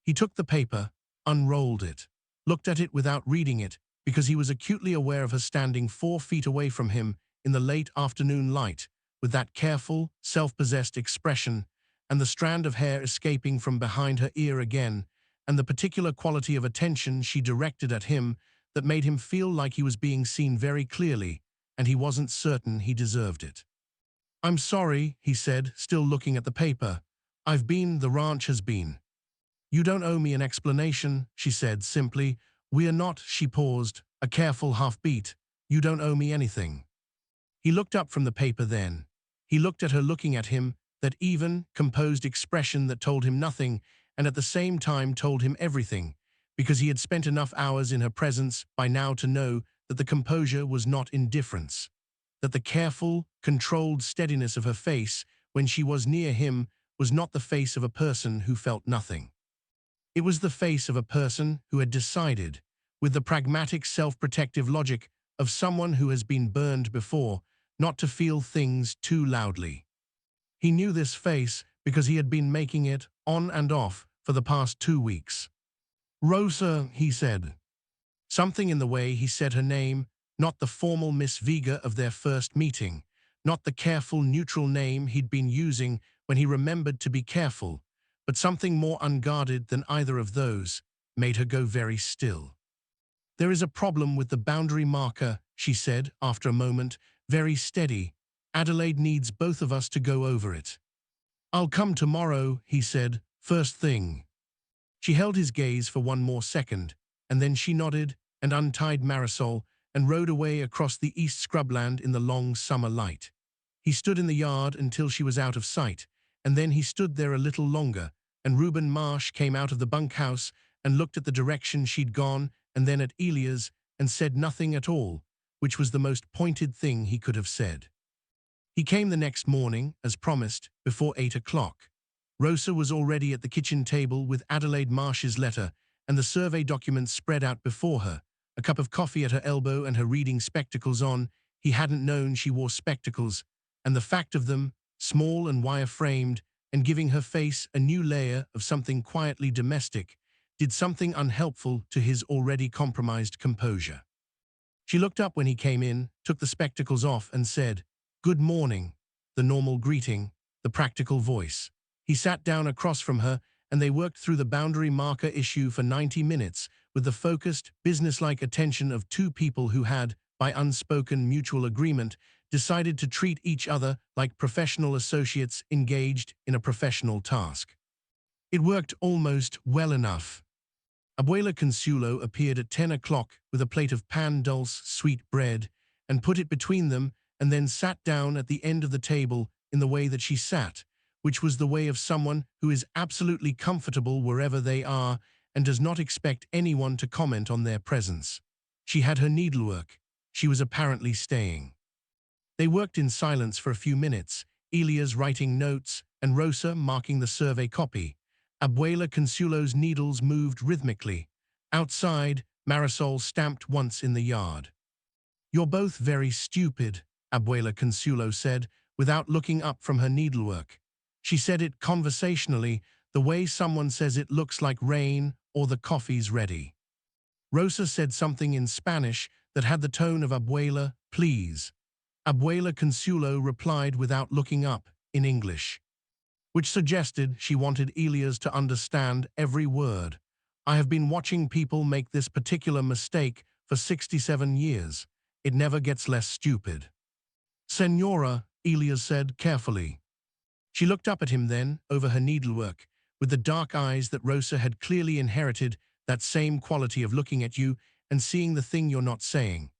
He took the paper, unrolled it, looked at it without reading it, because he was acutely aware of her standing 4 feet away from him in the late afternoon light, with that careful, self-possessed expression, and the strand of hair escaping from behind her ear again, and the particular quality of attention she directed at him that made him feel like he was being seen very clearly, and he wasn't certain he deserved it. "I'm sorry," he said, still looking at the paper. The ranch has been." "You don't owe me an explanation," she said simply. "We are not," she paused, a careful half-beat. "You don't owe me anything." He looked up from the paper then. He looked at her looking at him, that even, composed expression that told him nothing, and at the same time told him everything, because he had spent enough hours in her presence by now to know that the composure was not indifference, that the careful, controlled steadiness of her face when she was near him was not the face of a person who felt nothing. It was the face of a person who had decided, with the pragmatic self-protective logic of someone who has been burned before, not to feel things too loudly. He knew this face because he had been making it, on and off, for the past 2 weeks. "Rosa," he said. Something in the way he said her name, not the formal Miss Vega of their first meeting, not the careful neutral name he'd been using when he remembered to be careful, but something more unguarded than either of those, made her go very still. "There is a problem with the boundary marker," she said after a moment, very steady. "Adelaide needs both of us to go over it." "I'll come tomorrow," he said, "first thing." She held his gaze for one more second, and then she nodded and untied Marisol and rode away across the east scrubland in the long summer light. He stood in the yard until she was out of sight, and then he stood there a little longer, and Reuben Marsh came out of the bunkhouse and looked at the direction she'd gone and then at Elia's and said nothing at all, which was the most pointed thing he could have said. He came the next morning, as promised, before 8 o'clock. Rosa was already at the kitchen table with Adelaide Marsh's letter and the survey documents spread out before her, a cup of coffee at her elbow and her reading spectacles on. He hadn't known she wore spectacles, and the fact of them, small and wire-framed, and giving her face a new layer of something quietly domestic, did something unhelpful to his already compromised composure. She looked up when he came in, took the spectacles off, and said, "Good morning," the normal greeting, the practical voice. He sat down across from her, and they worked through the boundary marker issue for 90 minutes with the focused, businesslike attention of 2 people who had, by unspoken mutual agreement, decided to treat each other like professional associates engaged in a professional task. It worked almost well enough. Abuela Consuelo appeared at 10 o'clock with a plate of pan dulce sweet bread and put it between them, and then sat down at the end of the table in the way that she sat, which was the way of someone who is absolutely comfortable wherever they are and does not expect anyone to comment on their presence. She had her needlework. She was apparently staying. They worked in silence for a few minutes, Elias writing notes and Rosa marking the survey copy. Abuela Consuelo's needles moved rhythmically. Outside, Marisol stamped once in the yard. "You're both very stupid," Abuela Consuelo said, without looking up from her needlework. She said it conversationally, the way someone says it looks like rain or the coffee's ready. Rosa said something in Spanish that had the tone of "Abuela, please." Abuela Consuelo replied without looking up, in English, which suggested she wanted Elias to understand every word. "I have been watching people make this particular mistake for 67 years. It never gets less stupid." "Senora," Elias said carefully. She looked up at him then, over her needlework, with the dark eyes that Rosa had clearly inherited, that same quality of looking at you and seeing the thing you're not saying.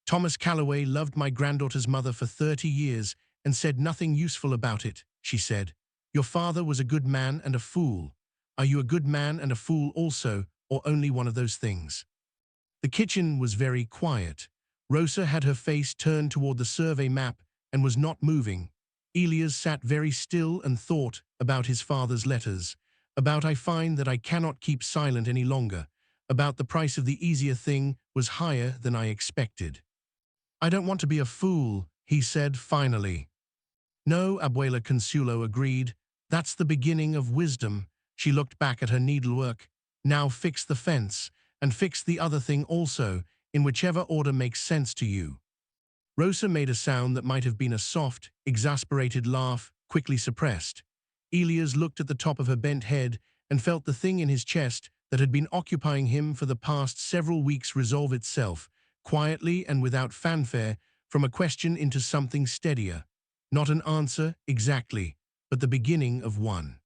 "Thomas Calloway loved my granddaughter's mother for 30 years and said nothing useful about it," she said. "Your father was a good man and a fool. Are you a good man and a fool also, or only one of those things?" The kitchen was very quiet. Rosa had her face turned toward the survey map and was not moving. Elias sat very still and thought about his father's letters, about "I find that I cannot keep silent any longer," about the price of the easier thing was higher than I expected. "I don't want to be a fool," he said finally. "No," Abuela Consuelo agreed. "That's the beginning of wisdom." She looked back at her needlework. "Now fix the fence, and fix the other thing also, in whichever order makes sense to you." Rosa made a sound that might have been a soft, exasperated laugh, quickly suppressed. Elias looked at the top of her bent head and felt the thing in his chest that had been occupying him for the past several weeks resolve itself, quietly and without fanfare, from a question into something steadier. Not an answer, exactly, but the beginning of one.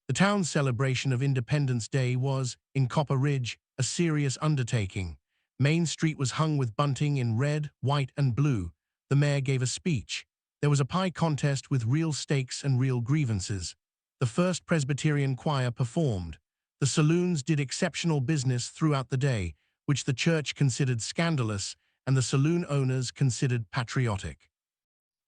The town's celebration of Independence Day was, in Copper Ridge, a serious undertaking. Main Street was hung with bunting in red, white, and blue. The mayor gave a speech. There was a pie contest with real stakes and real grievances. The First Presbyterian Choir performed. The saloons did exceptional business throughout the day, which the church considered scandalous and the saloon owners considered patriotic.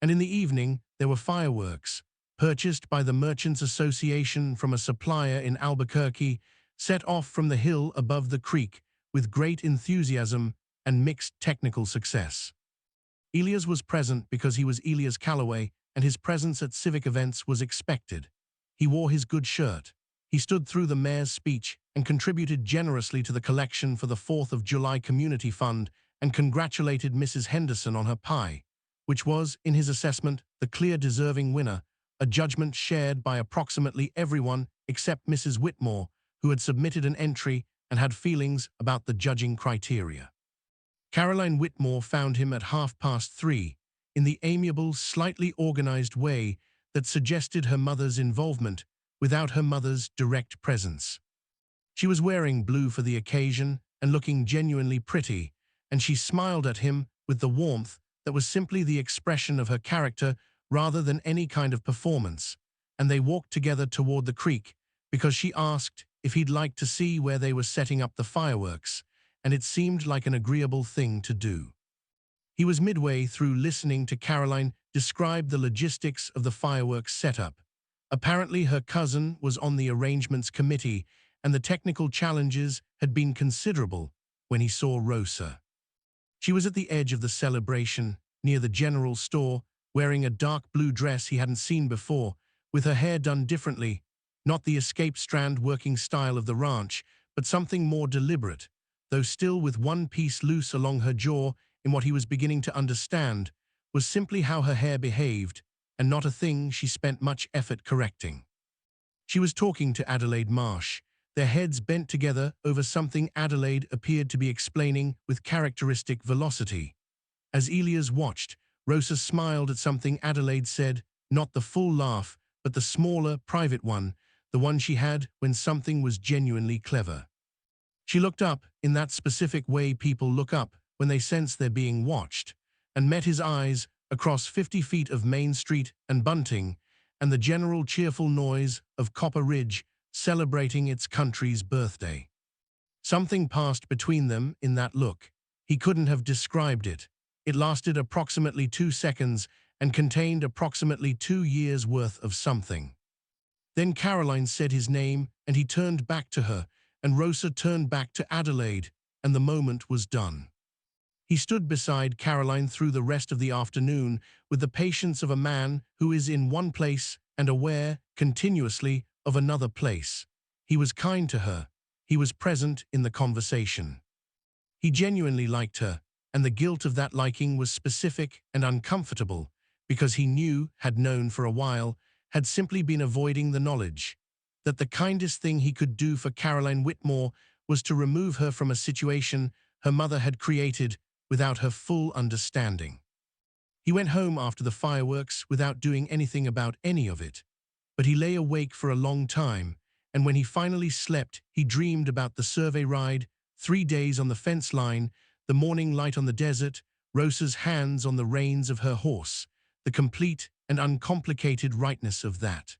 And in the evening, there were fireworks, purchased by the Merchants Association from a supplier in Albuquerque, set off from the hill above the creek, with great enthusiasm and mixed technical success. Elias was present because he was Elias Calloway, and his presence at civic events was expected. He wore his good shirt. He stood through the mayor's speech and contributed generously to the collection for the 4th of July Community Fund and congratulated Mrs. Henderson on her pie, which was, in his assessment, the clear deserving winner, a judgment shared by approximately everyone except Mrs. Whitmore, who had submitted an entry and had feelings about the judging criteria. Caroline Whitmore found him at 3:30, in the amiable, slightly organized way that suggested her mother's involvement without her mother's direct presence. She was wearing blue for the occasion and looking genuinely pretty, and she smiled at him with the warmth that was simply the expression of her character rather than any kind of performance, and they walked together toward the creek because she asked if he'd like to see where they were setting up the fireworks, and it seemed like an agreeable thing to do. He was midway through listening to Caroline describe the logistics of the fireworks setup. Apparently her cousin was on the arrangements committee, and the technical challenges had been considerable when he saw Rosa. She was at the edge of the celebration, near the general store, wearing a dark blue dress he hadn't seen before, with her hair done differently, not the escape strand working style of the ranch, but something more deliberate, though still with one piece loose along her jaw. In what he was beginning to understand was simply how her hair behaved, and not a thing she spent much effort correcting. She was talking to Adelaide Marsh, their heads bent together over something Adelaide appeared to be explaining with characteristic velocity. As Elias watched, Rosa smiled at something Adelaide said, not the full laugh, but the smaller, private one, the one she had when something was genuinely clever. She looked up in that specific way people look up when they sense they're being watched, and met his eyes across 50 feet of Main Street and bunting, and the general cheerful noise of Copper Ridge celebrating its country's birthday. Something passed between them in that look. He couldn't have described it. It lasted approximately 2 seconds and contained approximately 2 years' worth of something. Then Caroline said his name, and he turned back to her, and Rosa turned back to Adelaide, and the moment was done. He stood beside Caroline through the rest of the afternoon with the patience of a man who is in one place and aware, continuously, of another place. He was kind to her. He was present in the conversation. He genuinely liked her, and the guilt of that liking was specific and uncomfortable, because he knew, had known for a while, had simply been avoiding the knowledge that the kindest thing he could do for Caroline Whitmore was to remove her from a situation her mother had created without her full understanding. He went home after the fireworks without doing anything about any of it, but he lay awake for a long time, and when he finally slept, he dreamed about the survey ride, 3 days on the fence line, the morning light on the desert, Rosa's hands on the reins of her horse, the complete and uncomplicated rightness of that.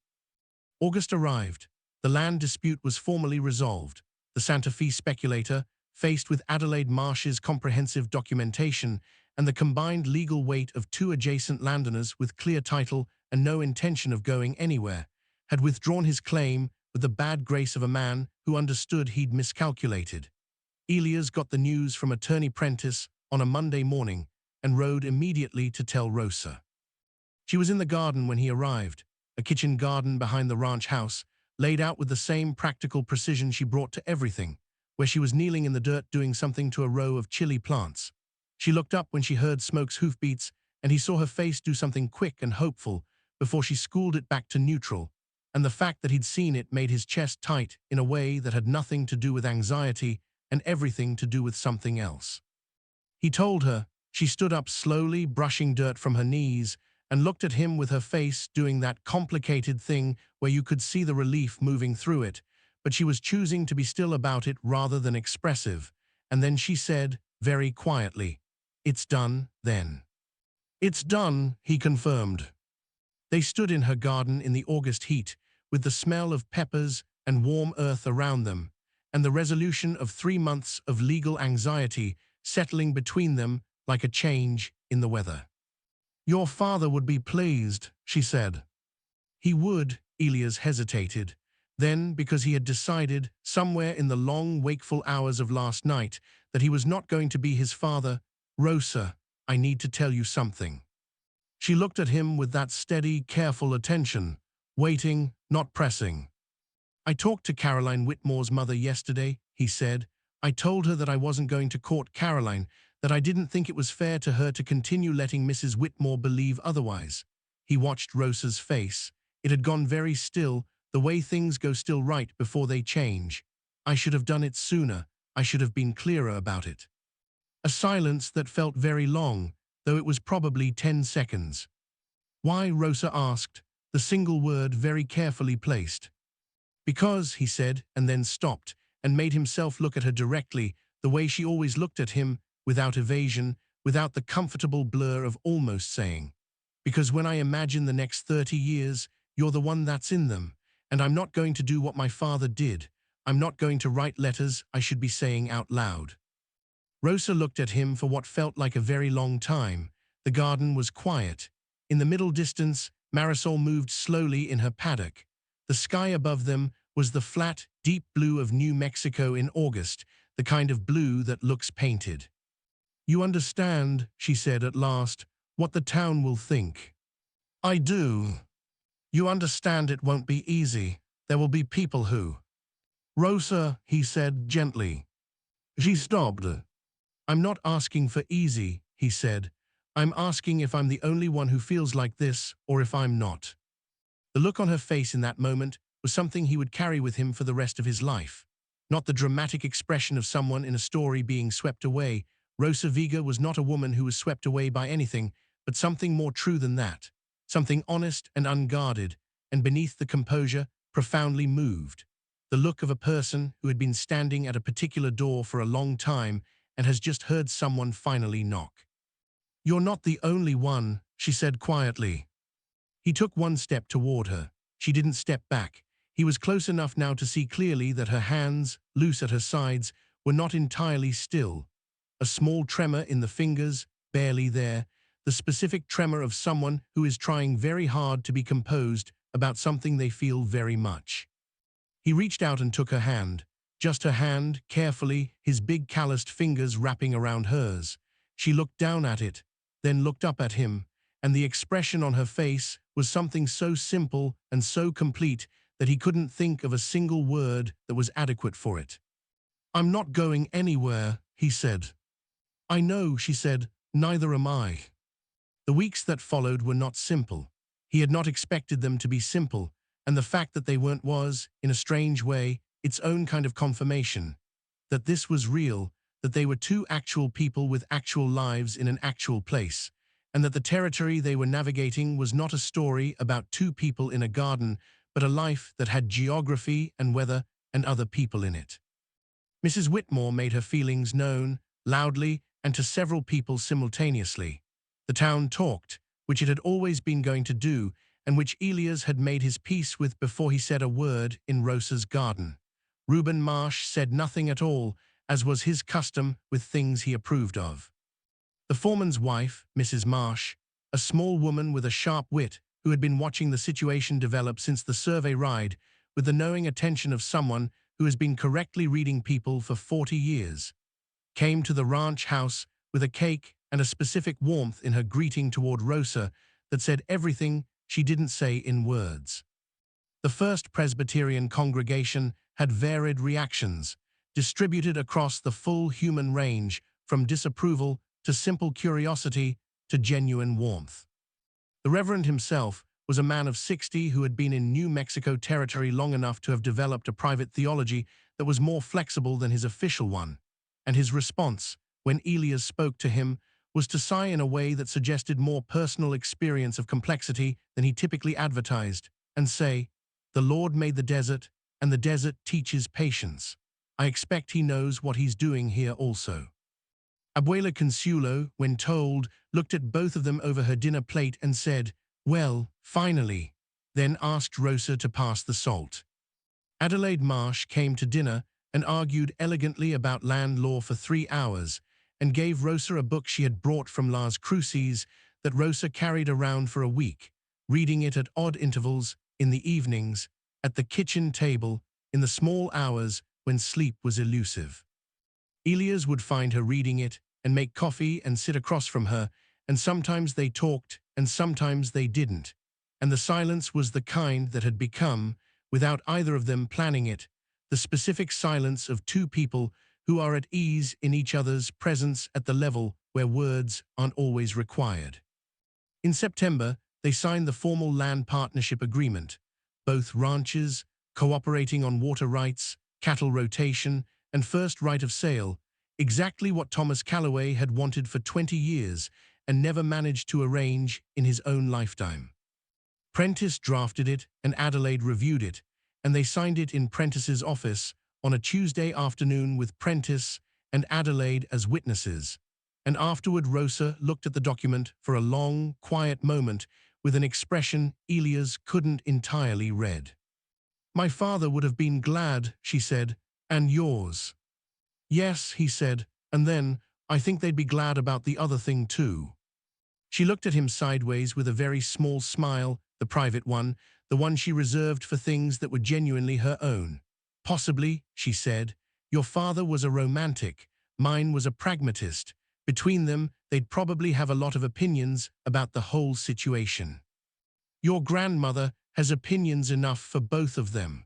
August arrived. The land dispute was formally resolved. The Santa Fe speculator, faced with Adelaide Marsh's comprehensive documentation and the combined legal weight of 2 adjacent landowners with clear title and no intention of going anywhere, had withdrawn his claim with the bad grace of a man who understood he'd miscalculated. Elias got the news from Attorney Prentice on a Monday morning and rode immediately to tell Rosa. She was in the garden when he arrived, a kitchen garden behind the ranch house, laid out with the same practical precision she brought to everything, where she was kneeling in the dirt doing something to a row of chili plants. She looked up when she heard Smoke's hoofbeats, and he saw her face do something quick and hopeful before she schooled it back to neutral, and the fact that he'd seen it made his chest tight in a way that had nothing to do with anxiety and everything to do with something else. He told her. She stood up slowly, brushing dirt from her knees, and looked at him with her face doing that complicated thing where you could see the relief moving through it, but she was choosing to be still about it rather than expressive, and then she said, very quietly, "It's done, then." "It's done," he confirmed. They stood in her garden in the August heat, with the smell of peppers and warm earth around them, and the resolution of 3 months of legal anxiety settling between them like a change in the weather. "Your father would be pleased," she said. He would, Elias hesitated. Then, because he had decided, somewhere in the long, wakeful hours of last night, that he was not going to be his father, "Rosa, I need to tell you something." She looked at him with that steady, careful attention, waiting, not pressing. "I talked to Caroline Whitmore's mother yesterday," he said. "I told her that I wasn't going to court Caroline, that I didn't think it was fair to her to continue letting Mrs. Whitmore believe otherwise." He watched Rosa's face. It had gone very still, the way things go still right before they change. "I should have done it sooner. I should have been clearer about it." A silence that felt very long, though it was probably 10 seconds. "Why?" Rosa asked, the single word very carefully placed. "Because," he said, and then stopped, and made himself look at her directly, the way she always looked at him, without evasion, without the comfortable blur of almost saying. "Because when I imagine the next 30 years, you're the one that's in them, and I'm not going to do what my father did. I'm not going to write letters I should be saying out loud." Rosa looked at him for what felt like a very long time. The garden was quiet. In the middle distance, Marisol moved slowly in her paddock. The sky above them was the flat, deep blue of New Mexico in August, the kind of blue that looks painted. "You understand," she said at last, "what the town will think." "I do. You understand it won't be easy. There will be people who—" "Rosa," he said gently. She stopped. "I'm not asking for easy," he said. "I'm asking if I'm the only one who feels like this, or if I'm not." The look on her face in that moment was something he would carry with him for the rest of his life. Not the dramatic expression of someone in a story being swept away. Rosa Vega was not a woman who was swept away by anything, but something more true than that. Something honest and unguarded, and beneath the composure, profoundly moved. The look of a person who had been standing at a particular door for a long time and has just heard someone finally knock. "You're not the only one," she said quietly. He took one step toward her. She didn't step back. He was close enough now to see clearly that her hands, loose at her sides, were not entirely still. A small tremor in the fingers, barely there, the specific tremor of someone who is trying very hard to be composed about something they feel very much. He reached out and took her hand, just her hand, carefully, his big calloused fingers wrapping around hers. She looked down at it, then looked up at him, and the expression on her face was something so simple and so complete that he couldn't think of a single word that was adequate for it. "I'm not going anywhere," he said. "I know," she said, "neither am I." The weeks that followed were not simple. He had not expected them to be simple, and the fact that they weren't was, in a strange way, its own kind of confirmation. That this was real, that they were two actual people with actual lives in an actual place, and that the territory they were navigating was not a story about two people in a garden, but a life that had geography and weather and other people in it. Mrs. Whitmore made her feelings known, loudly, and to several people simultaneously. The town talked, which it had always been going to do, and which Elias had made his peace with before he said a word in Rosa's garden. Reuben Marsh said nothing at all, as was his custom with things he approved of. The foreman's wife, Mrs. Marsh, a small woman with a sharp wit who had been watching the situation develop since the survey ride, with the knowing attention of someone who has been correctly reading people for 40 years, came to the ranch house with a cake and a specific warmth in her greeting toward Rosa that said everything she didn't say in words. The First Presbyterian congregation had varied reactions, distributed across the full human range, from disapproval to simple curiosity to genuine warmth. The Reverend himself was a man of 60 who had been in New Mexico territory long enough to have developed a private theology that was more flexible than his official one, and his response, when Elias spoke to him, was to sigh in a way that suggested more personal experience of complexity than he typically advertised, and say, "The Lord made the desert, and the desert teaches patience. I expect he knows what he's doing here also." Abuela Consuelo, when told, looked at both of them over her dinner plate and said, "Well, finally," then asked Rosa to pass the salt. Adelaide Marsh came to dinner and argued elegantly about land law for 3 hours, and gave Rosa a book she had brought from Las Cruces that Rosa carried around for a week, reading it at odd intervals, in the evenings, at the kitchen table, in the small hours when sleep was elusive. Elias would find her reading it and make coffee and sit across from her, and sometimes they talked and sometimes they didn't, and the silence was the kind that had become, without either of them planning it, the specific silence of two people who are at ease in each other's presence at the level where words aren't always required. In September, they signed the formal land partnership agreement, both ranches cooperating on water rights, cattle rotation, and first right of sale, exactly what Thomas Calloway had wanted for 20 years and never managed to arrange in his own lifetime. Prentice drafted it and Adelaide reviewed it, and they signed it in Prentice's office on a Tuesday afternoon with Prentice and Adelaide as witnesses, and afterward Rosa looked at the document for a long, quiet moment with an expression Elias couldn't entirely read. "My father would have been glad," she said, "and yours." "Yes," he said, "and then, I think they'd be glad about the other thing too." She looked at him sideways with a very small smile, the private one, the one she reserved for things that were genuinely her own. "Possibly," she said, "your father was a romantic, mine was a pragmatist. Between them, they'd probably have a lot of opinions about the whole situation. Your grandmother has opinions enough for both of them."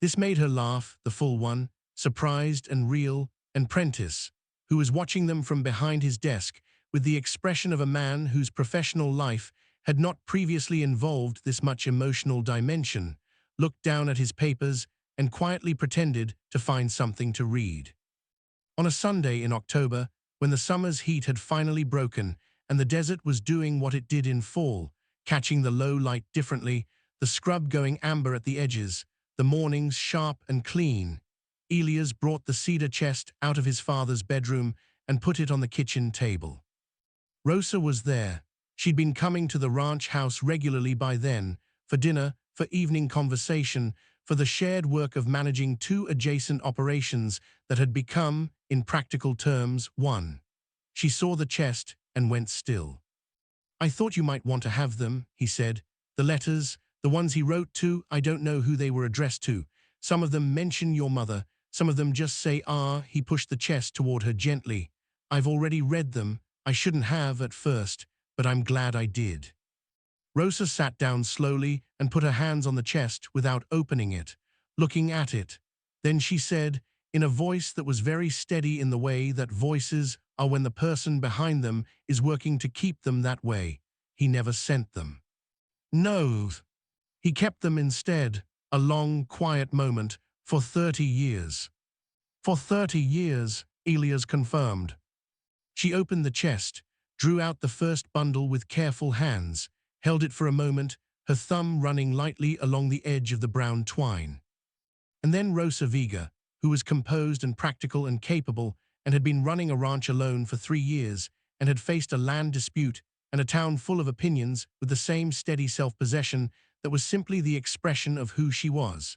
This made her laugh, the full one, surprised and real, and Prentice, who was watching them from behind his desk with the expression of a man whose professional life had not previously involved this much emotional dimension, looked down at his papers and quietly pretended to find something to read. On a Sunday in October, when the summer's heat had finally broken and the desert was doing what it did in fall, catching the low light differently, the scrub going amber at the edges, the mornings sharp and clean, Elias brought the cedar chest out of his father's bedroom and put it on the kitchen table. Rosa was there. She'd been coming to the ranch house regularly by then, for dinner, for evening conversation, for the shared work of managing two adjacent operations that had become, in practical terms, one. She saw the chest and went still. "I thought you might want to have them," he said. "The letters, The ones he wrote to, I don't know who they were addressed to. Some of them mention your mother. Some of them just say, ah, he pushed the chest toward her gently. I've already read them. I shouldn't have at first, but I'm glad I did. Rosa sat down slowly and put her hands on the chest without opening it, looking at it. Then she said, in a voice that was very steady in the way that voices are when the person behind them is working to keep them that way, he never sent them. No, he kept them instead, a long, quiet moment, for 30 years. For 30 years, Elias confirmed. She opened the chest, drew out the first bundle with careful hands, held it for a moment, her thumb running lightly along the edge of the brown twine. And then Rosa Vega, who was composed and practical and capable and had been running a ranch alone for 3 years and had faced a land dispute and a town full of opinions with the same steady self-possession that was simply the expression of who she was.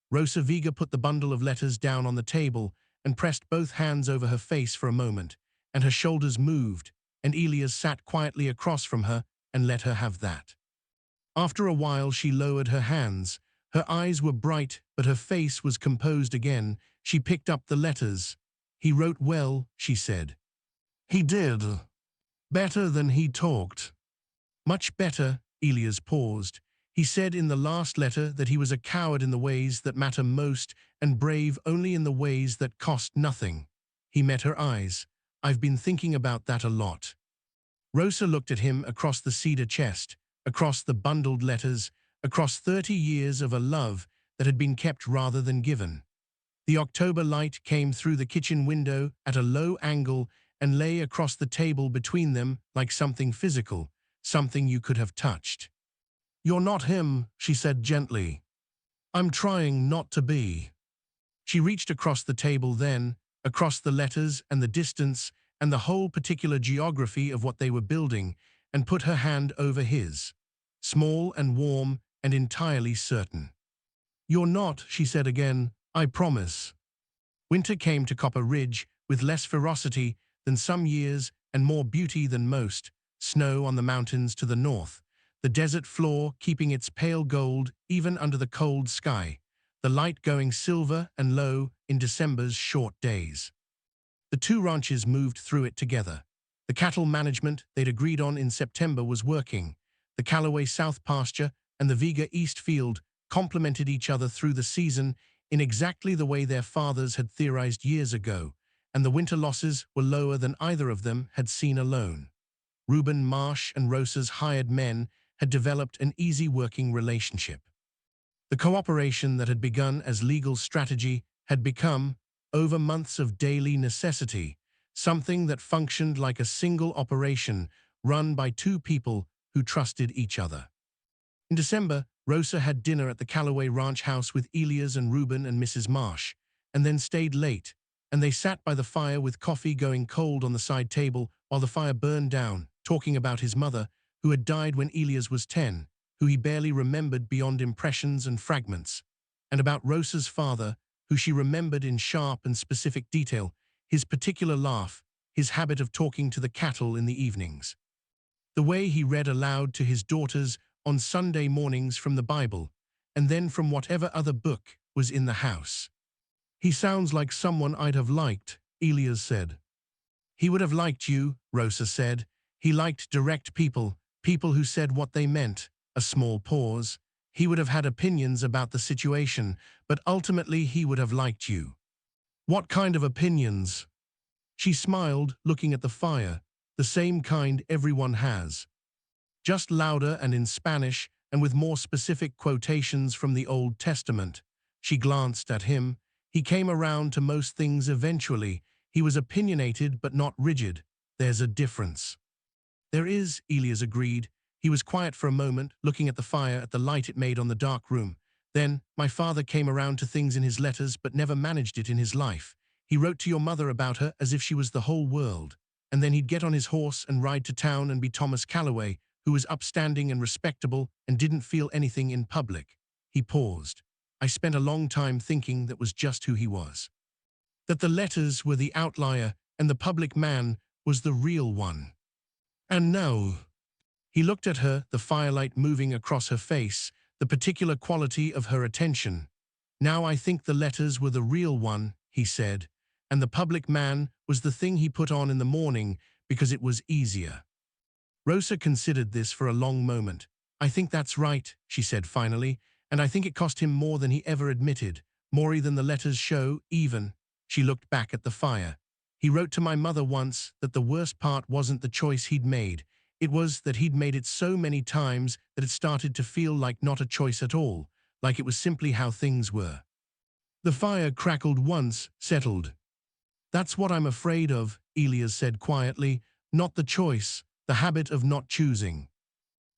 Rosa Vega put the bundle of letters down on the table and pressed both hands over her face for a moment, and her shoulders moved, and Elias sat quietly across from her and let her have that. After a while she lowered her hands. Her eyes were bright, but her face was composed again. She picked up the letters. He wrote well, she said. He did. Better than he talked. Much better, Elias paused. He said in the last letter that he was a coward in the ways that matter most and brave only in the ways that cost nothing. He met her eyes. I've been thinking about that a lot. Rosa looked at him across the cedar chest, across the bundled letters, across 30 years of a love that had been kept rather than given. The October light came through the kitchen window at a low angle and lay across the table between them like something physical, something you could have touched. You're not him, she said gently. I'm trying not to be. She reached across the table then, across the letters and the distance and the whole particular geography of what they were building, and put her hand over his, small and warm and entirely certain. You're not, she said again, I promise. Winter came to Copper Ridge with less ferocity than some years and more beauty than most, snow on the mountains to the north, the desert floor keeping its pale gold even under the cold sky, the light going silver and low in December's short days. The two ranches moved through it together. The cattle management they'd agreed on in September was working. The Callaway South pasture and the Vega East field complemented each other through the season in exactly the way their fathers had theorized years ago, and the winter losses were lower than either of them had seen alone. Reuben Marsh and Rosa's hired men had developed an easy working relationship. The cooperation that had begun as legal strategy had become, over months of daily necessity, something that functioned like a single operation run by two people who trusted each other. In December, Rosa had dinner at the Callaway Ranch house with Elias and Reuben and Mrs. Marsh, and then stayed late, and they sat by the fire with coffee going cold on the side table while the fire burned down, talking about his mother, who had died when Elias was 10, who he barely remembered beyond impressions and fragments, and about Rosa's father, who she remembered in sharp and specific detail, his particular laugh, his habit of talking to the cattle in the evenings, the way he read aloud to his daughters on Sunday mornings from the Bible, and then from whatever other book was in the house. He sounds like someone I'd have liked, Elias said. He would have liked you, Rosa said. He liked direct people, people who said what they meant. A small pause. He would have had opinions about the situation, but ultimately he would have liked you. What kind of opinions? She smiled, looking at the fire, the same kind everyone has. Just louder and in Spanish, and with more specific quotations from the Old Testament. She glanced at him. He came around to most things eventually. He was opinionated but not rigid. There's a difference. There is, Elias agreed. He was quiet for a moment, looking at the fire, at the light it made on the dark room. Then, my father came around to things in his letters but never managed it in his life. He wrote to your mother about her as if she was the whole world. And then he'd get on his horse and ride to town and be Thomas Callaway, who was upstanding and respectable and didn't feel anything in public. He paused. I spent a long time thinking that was just who he was. That the letters were the outlier and the public man was the real one. And now... He looked at her, the firelight moving across her face, the particular quality of her attention. Now I think the letters were the real one, he said, and the public man was the thing he put on in the morning because it was easier. Rosa considered this for a long moment. I think that's right, she said finally, and I think it cost him more than he ever admitted, more than the letters show, even. She looked back at the fire. He wrote to my mother once that the worst part wasn't the choice he'd made. It was that he'd made it so many times that it started to feel like not a choice at all, like it was simply how things were. The fire crackled once, settled. That's what I'm afraid of, Elias said quietly, not the choice, the habit of not choosing.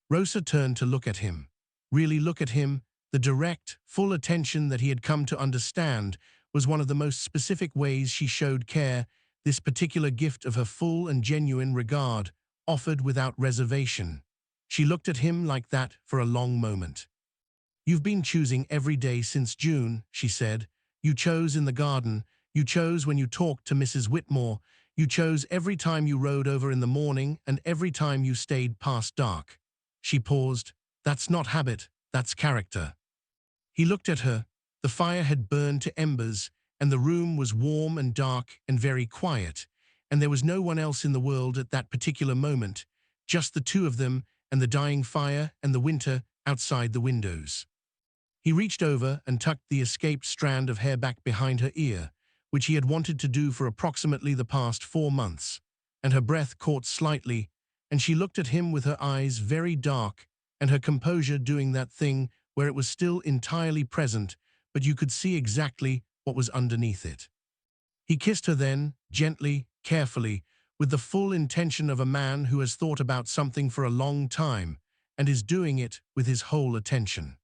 Rosa turned to look at him. Really look at him. The direct, full attention that he had come to understand was one of the most specific ways she showed care, this particular gift of her full and genuine regard, offered without reservation. She looked at him like that for a long moment. You've been choosing every day since June, she said. You chose in the garden. You chose when you talked to Mrs. Whitmore. You chose every time you rode over in the morning and every time you stayed past dark. She paused. That's not habit, that's character. He looked at her. The fire had burned to embers, and the room was warm and dark and very quiet, and there was no one else in the world at that particular moment, just the two of them and the dying fire and the winter outside the windows. He reached over and tucked the escaped strand of hair back behind her ear, which he had wanted to do for approximately the past 4 months, and her breath caught slightly, and she looked at him with her eyes very dark, and her composure doing that thing where it was still entirely present, but you could see exactly what was underneath it. He kissed her then, gently, carefully, with the full intention of a man who has thought about something for a long time and is doing it with his whole attention.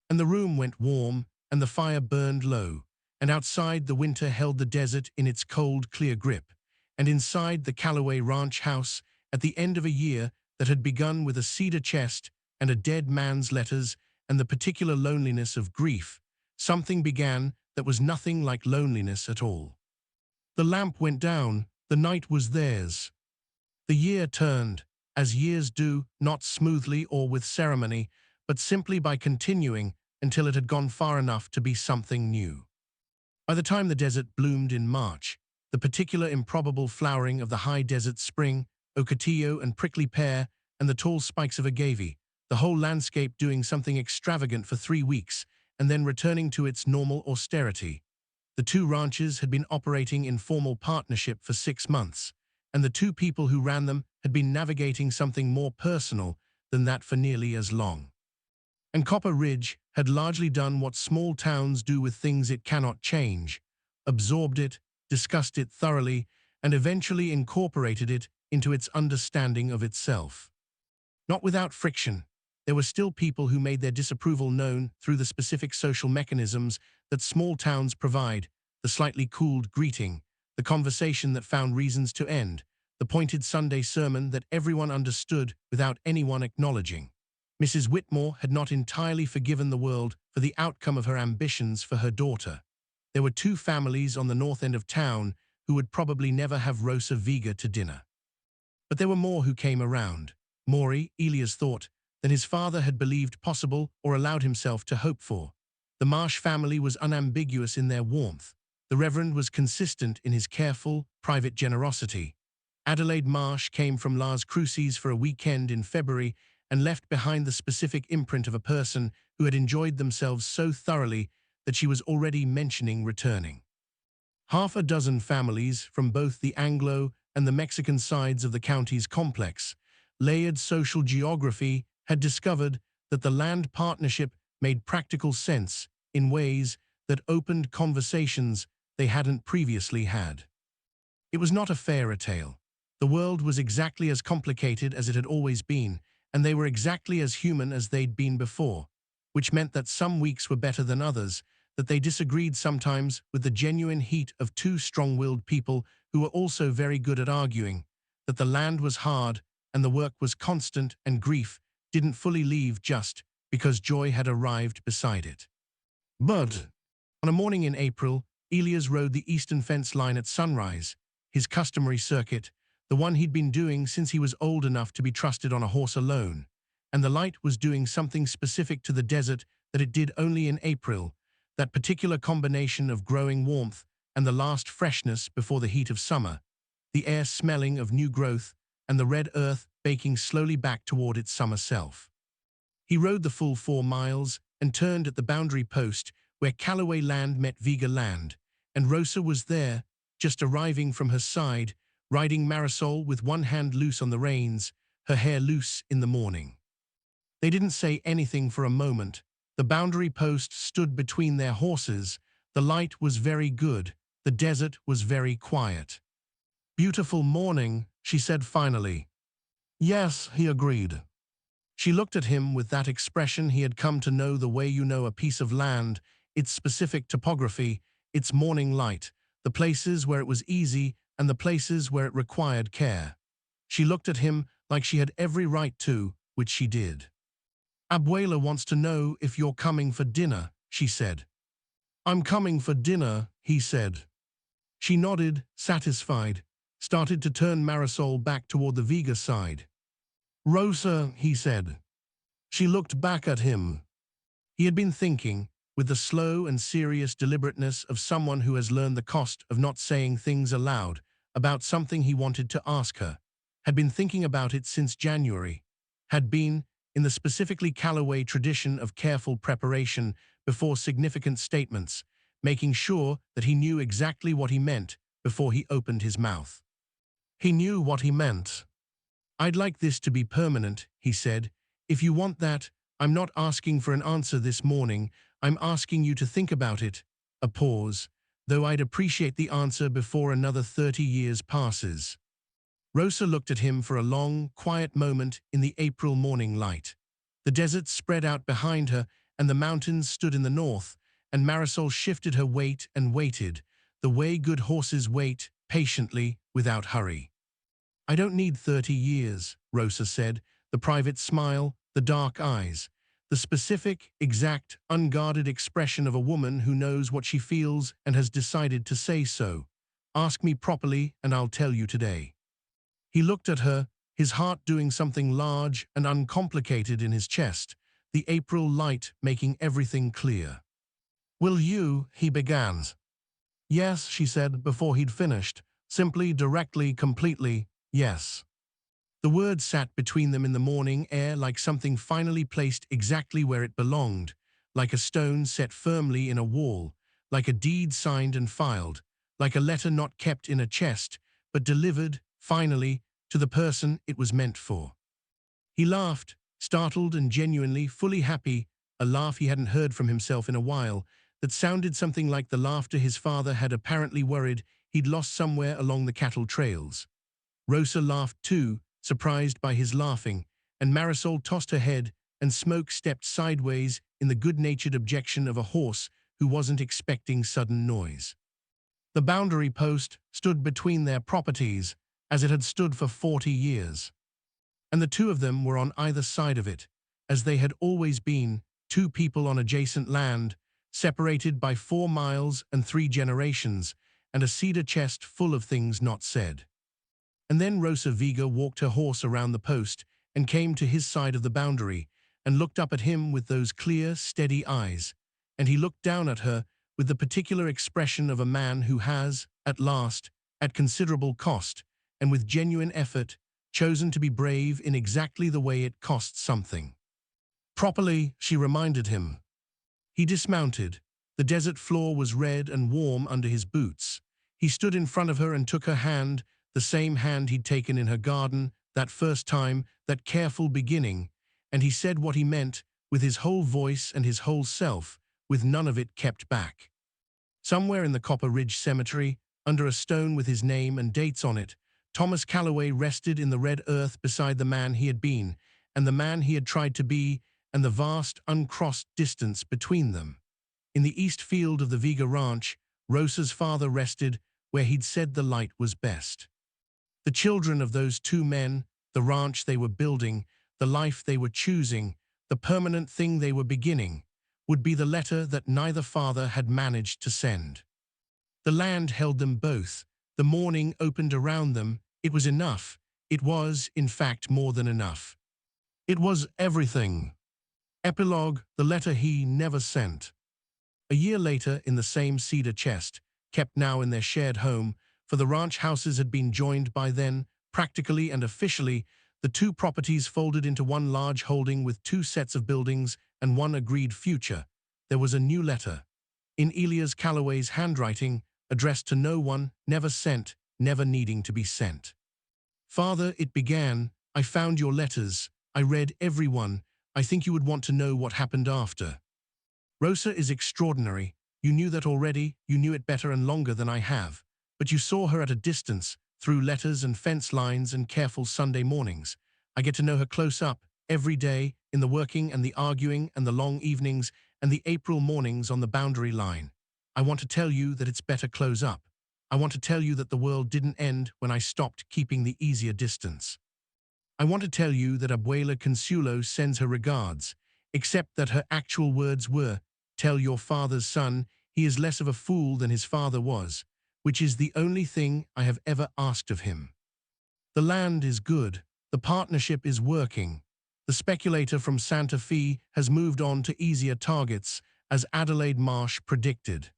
And the room went warm, and the fire burned low, and outside the winter held the desert in its cold, clear grip, and inside the Callaway Ranch house, at the end of a year that had begun with a cedar chest and a dead man's letters and the particular loneliness of grief, something began that was nothing like loneliness at all. The lamp went down, the night was theirs. The year turned, as years do, not smoothly or with ceremony, but simply by continuing until it had gone far enough to be something new. By the time the desert bloomed in March, the particular improbable flowering of the high desert spring, ocotillo and prickly pear, and the tall spikes of agave, the whole landscape doing something extravagant for 3 weeks, and then returning to its normal austerity. The two ranches had been operating in formal partnership for 6 months, and the two people who ran them had been navigating something more personal than that for nearly as long. And Copper Ridge had largely done what small towns do with things it cannot change, absorbed it, discussed it thoroughly, and eventually incorporated it into its understanding of itself. Not without friction. There were still people who made their disapproval known through the specific social mechanisms that small towns provide, the slightly cooled greeting, the conversation that found reasons to end, the pointed Sunday sermon that everyone understood without anyone acknowledging. Mrs. Whitmore had not entirely forgiven the world for the outcome of her ambitions for her daughter. There were 2 families on the north end of town who would probably never have Rosa Vega to dinner. But there were more who came around. Maury, Elias thought, than his father had believed possible or allowed himself to hope for. The Marsh family was unambiguous in their warmth. The Reverend was consistent in his careful, private generosity. Adelaide Marsh came from Las Cruces for a weekend in February and left behind the specific imprint of a person who had enjoyed themselves so thoroughly that she was already mentioning returning. Half a dozen families from both the Anglo and the Mexican sides of the county's complex, layered social geography had discovered that the land partnership made practical sense in ways that opened conversations they hadn't previously had. It was not a fairy tale. The world was exactly as complicated as it had always been, and they were exactly as human as they'd been before, which meant that some weeks were better than others, that they disagreed sometimes with the genuine heat of 2 strong-willed people who were also very good at arguing, that the land was hard and the work was constant and grief didn't fully leave just because joy had arrived beside it. But on a morning in April, Elias rode the eastern fence line at sunrise, his customary circuit, the one he'd been doing since he was old enough to be trusted on a horse alone. and the light was doing something specific to the desert that it did only in April, that particular combination of growing warmth and the last freshness before the heat of summer, the air smelling of new growth and the red earth baking slowly back toward its summer self. He rode the full 4 miles and turned at the boundary post where Callaway land met Vega land, and Rosa was there, just arriving from her side, riding Marisol with one hand loose on the reins, her hair loose in the morning. They didn't say anything for a moment. The boundary post stood between their horses. The light was very good. The desert was very quiet. "Beautiful morning," she said finally. "Yes," he agreed. She looked at him with that expression he had come to know the way you know a piece of land, its specific topography, its morning light, the places where it was easy and the places where it required care. She looked at him like she had every right to, which she did. "Abuela wants to know if you're coming for dinner," she said. "I'm coming for dinner," he said. She nodded, satisfied, started to turn Marisol back toward the Vega side. "Rosa," he said. She looked back at him. He had been thinking, with the slow and serious deliberateness of someone who has learned the cost of not saying things aloud, about something he wanted to ask her, had been thinking about it since January, had been, in the specifically Callaway tradition of careful preparation before significant statements, making sure that he knew exactly what he meant before he opened his mouth. He knew what he meant. "I'd like this to be permanent," he said. "If you want that, I'm not asking for an answer this morning. I'm asking you to think about it." A pause. "Though I'd appreciate the answer before another 30 years passes." Rosa looked at him for a long, quiet moment in the April morning light. The desert spread out behind her, and the mountains stood in the north, and Marisol shifted her weight and waited, the way good horses wait, patiently, without hurry. "I don't need 30 years, Rosa said, the private smile, the dark eyes, the specific, exact, unguarded expression of a woman who knows what she feels and has decided to say so. "Ask me properly and I'll tell you today." He looked at her, his heart doing something large and uncomplicated in his chest, the April light making everything clear. "Will you?" he began. "Yes," she said before he'd finished, simply, directly, completely, yes. The word sat between them in the morning air like something finally placed exactly where it belonged, like a stone set firmly in a wall, like a deed signed and filed, like a letter not kept in a chest, but delivered, finally, to the person it was meant for. He laughed, startled and genuinely, fully happy, a laugh he hadn't heard from himself in a while, that sounded something like the laughter his father had apparently worried he'd lost somewhere along the cattle trails. Rosa laughed too, surprised by his laughing, and Marisol tossed her head, and smoke stepped sideways in the good-natured objection of a horse who wasn't expecting sudden noise. The boundary post stood between their properties, as it had stood for 40 years. And the two of them were on either side of it, as they had always been, two people on adjacent land, separated by 4 miles and 3 generations, and a cedar chest full of things not said. And then Rosa Vega walked her horse around the post and came to his side of the boundary and looked up at him with those clear, steady eyes, and he looked down at her with the particular expression of a man who has, at last, at considerable cost, and with genuine effort, chosen to be brave in exactly the way it costs something. "Properly," she reminded him. He dismounted. The desert floor was red and warm under his boots. He stood in front of her and took her hand, the same hand he'd taken in her garden, that first time, that careful beginning, and he said what he meant, with his whole voice and his whole self, with none of it kept back. Somewhere in the Copper Ridge Cemetery, under a stone with his name and dates on it, Thomas Callaway rested in the red earth beside the man he had been, and the man he had tried to be, and the vast, uncrossed distance between them. In the east field of the Vega Ranch, Rosa's father rested where he'd said the light was best. The children of those two men, the ranch they were building, the life they were choosing, the permanent thing they were beginning, would be the letter that neither father had managed to send. The land held them both. The morning opened around them. It was enough. It was, in fact, more than enough. It was everything. Epilogue, the letter he never sent. A year later, in the same cedar chest, kept now in their shared home, for the ranch houses had been joined by then, practically and officially, the two properties folded into one large holding with two sets of buildings and one agreed future. There was a new letter, in Elias Calloway's handwriting, addressed to no one, never sent, never needing to be sent. Father, it began, I found your letters, I read every one, I think you would want to know what happened after. Rosa is extraordinary, you knew that already, you knew it better and longer than I have, but you saw her at a distance, through letters and fence lines and careful Sunday mornings. I get to know her close up, every day, in the working and the arguing and the long evenings and the April mornings on the boundary line. I want to tell you that it's better close up. I want to tell you that the world didn't end when I stopped keeping the easier distance. I want to tell you that Abuela Consuelo sends her regards, except that her actual words were, tell your father's son he is less of a fool than his father was, which is the only thing I have ever asked of him. The land is good, the partnership is working. The speculator from Santa Fe has moved on to easier targets, as Adelaide Marsh predicted.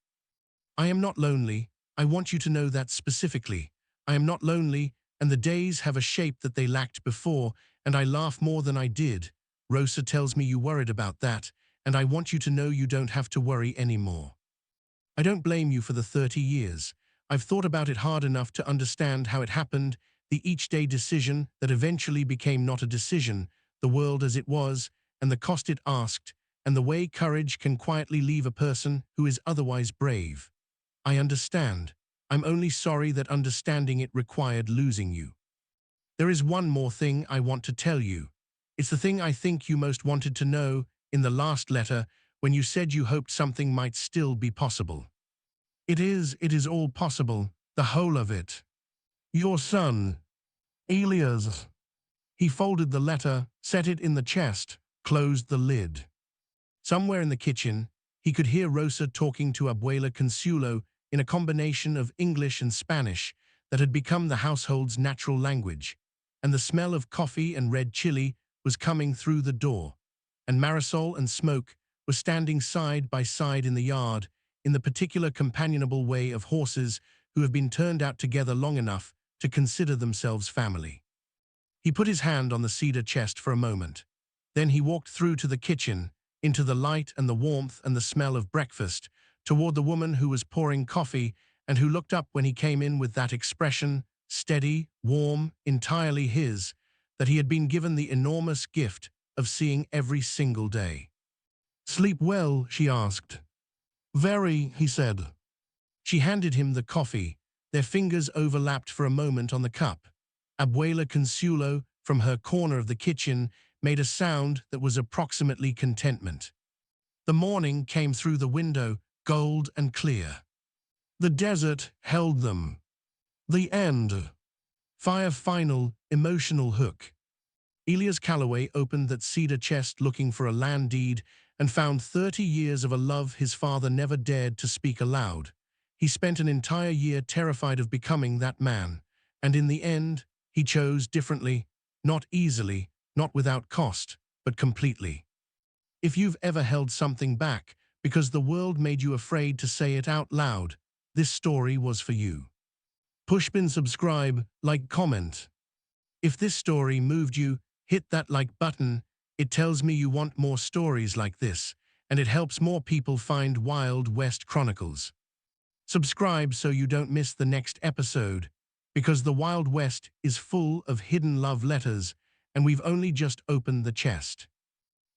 I am not lonely, I want you to know that specifically. I am not lonely, and the days have a shape that they lacked before, and I laugh more than I did. Rosa tells me you worried about that, and I want you to know you don't have to worry anymore. I don't blame you for the 30 years. I've thought about it hard enough to understand how it happened, the each-day decision that eventually became not a decision, the world as it was, and the cost it asked, and the way courage can quietly leave a person who is otherwise brave. I understand. I'm only sorry that understanding it required losing you. There is one more thing I want to tell you. It's the thing I think you most wanted to know in the last letter when you said you hoped something might still be possible. It is all possible, the whole of it. Your son, Elias. He folded the letter, set it in the chest, closed the lid. Somewhere in the kitchen, he could hear Rosa talking to Abuela Consuelo in a combination of English and Spanish that had become the household's natural language, and the smell of coffee and red chili was coming through the door, and Marisol and Smoke were standing side by side in the yard, in the particular companionable way of horses who have been turned out together long enough to consider themselves family. He put his hand on the cedar chest for a moment. Then he walked through to the kitchen, into the light and the warmth and the smell of breakfast, toward the woman who was pouring coffee and who looked up when he came in with that expression, steady, warm, entirely his, that he had been given the enormous gift of seeing every single day. "Sleep well?" she asked. "Very," he said. She handed him the coffee. Their fingers overlapped for a moment on the cup. Abuela Consuelo, from her corner of the kitchen, made a sound that was approximately contentment. The morning came through the window, gold and clear. The desert held them. The end. Fire final, emotional hook. Elias Calloway opened that cedar chest looking for a land deed and found 30 years of a love his father never dared to speak aloud. He spent an entire year terrified of becoming that man, and in the end, he chose differently, not easily, not without cost, but completely. If you've ever held something back because the world made you afraid to say it out loud, this story was for you. Pushpin subscribe, like, comment. If this story moved you, hit that like button. It tells me you want more stories like this, and it helps more people find Wild West Chronicles. Subscribe so you don't miss the next episode, because the Wild West is full of hidden love letters, and we've only just opened the chest.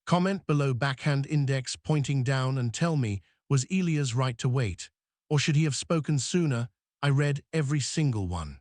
Comment below backhand index pointing down and tell me, was Elias right to wait? Or should he have spoken sooner? I read every single one.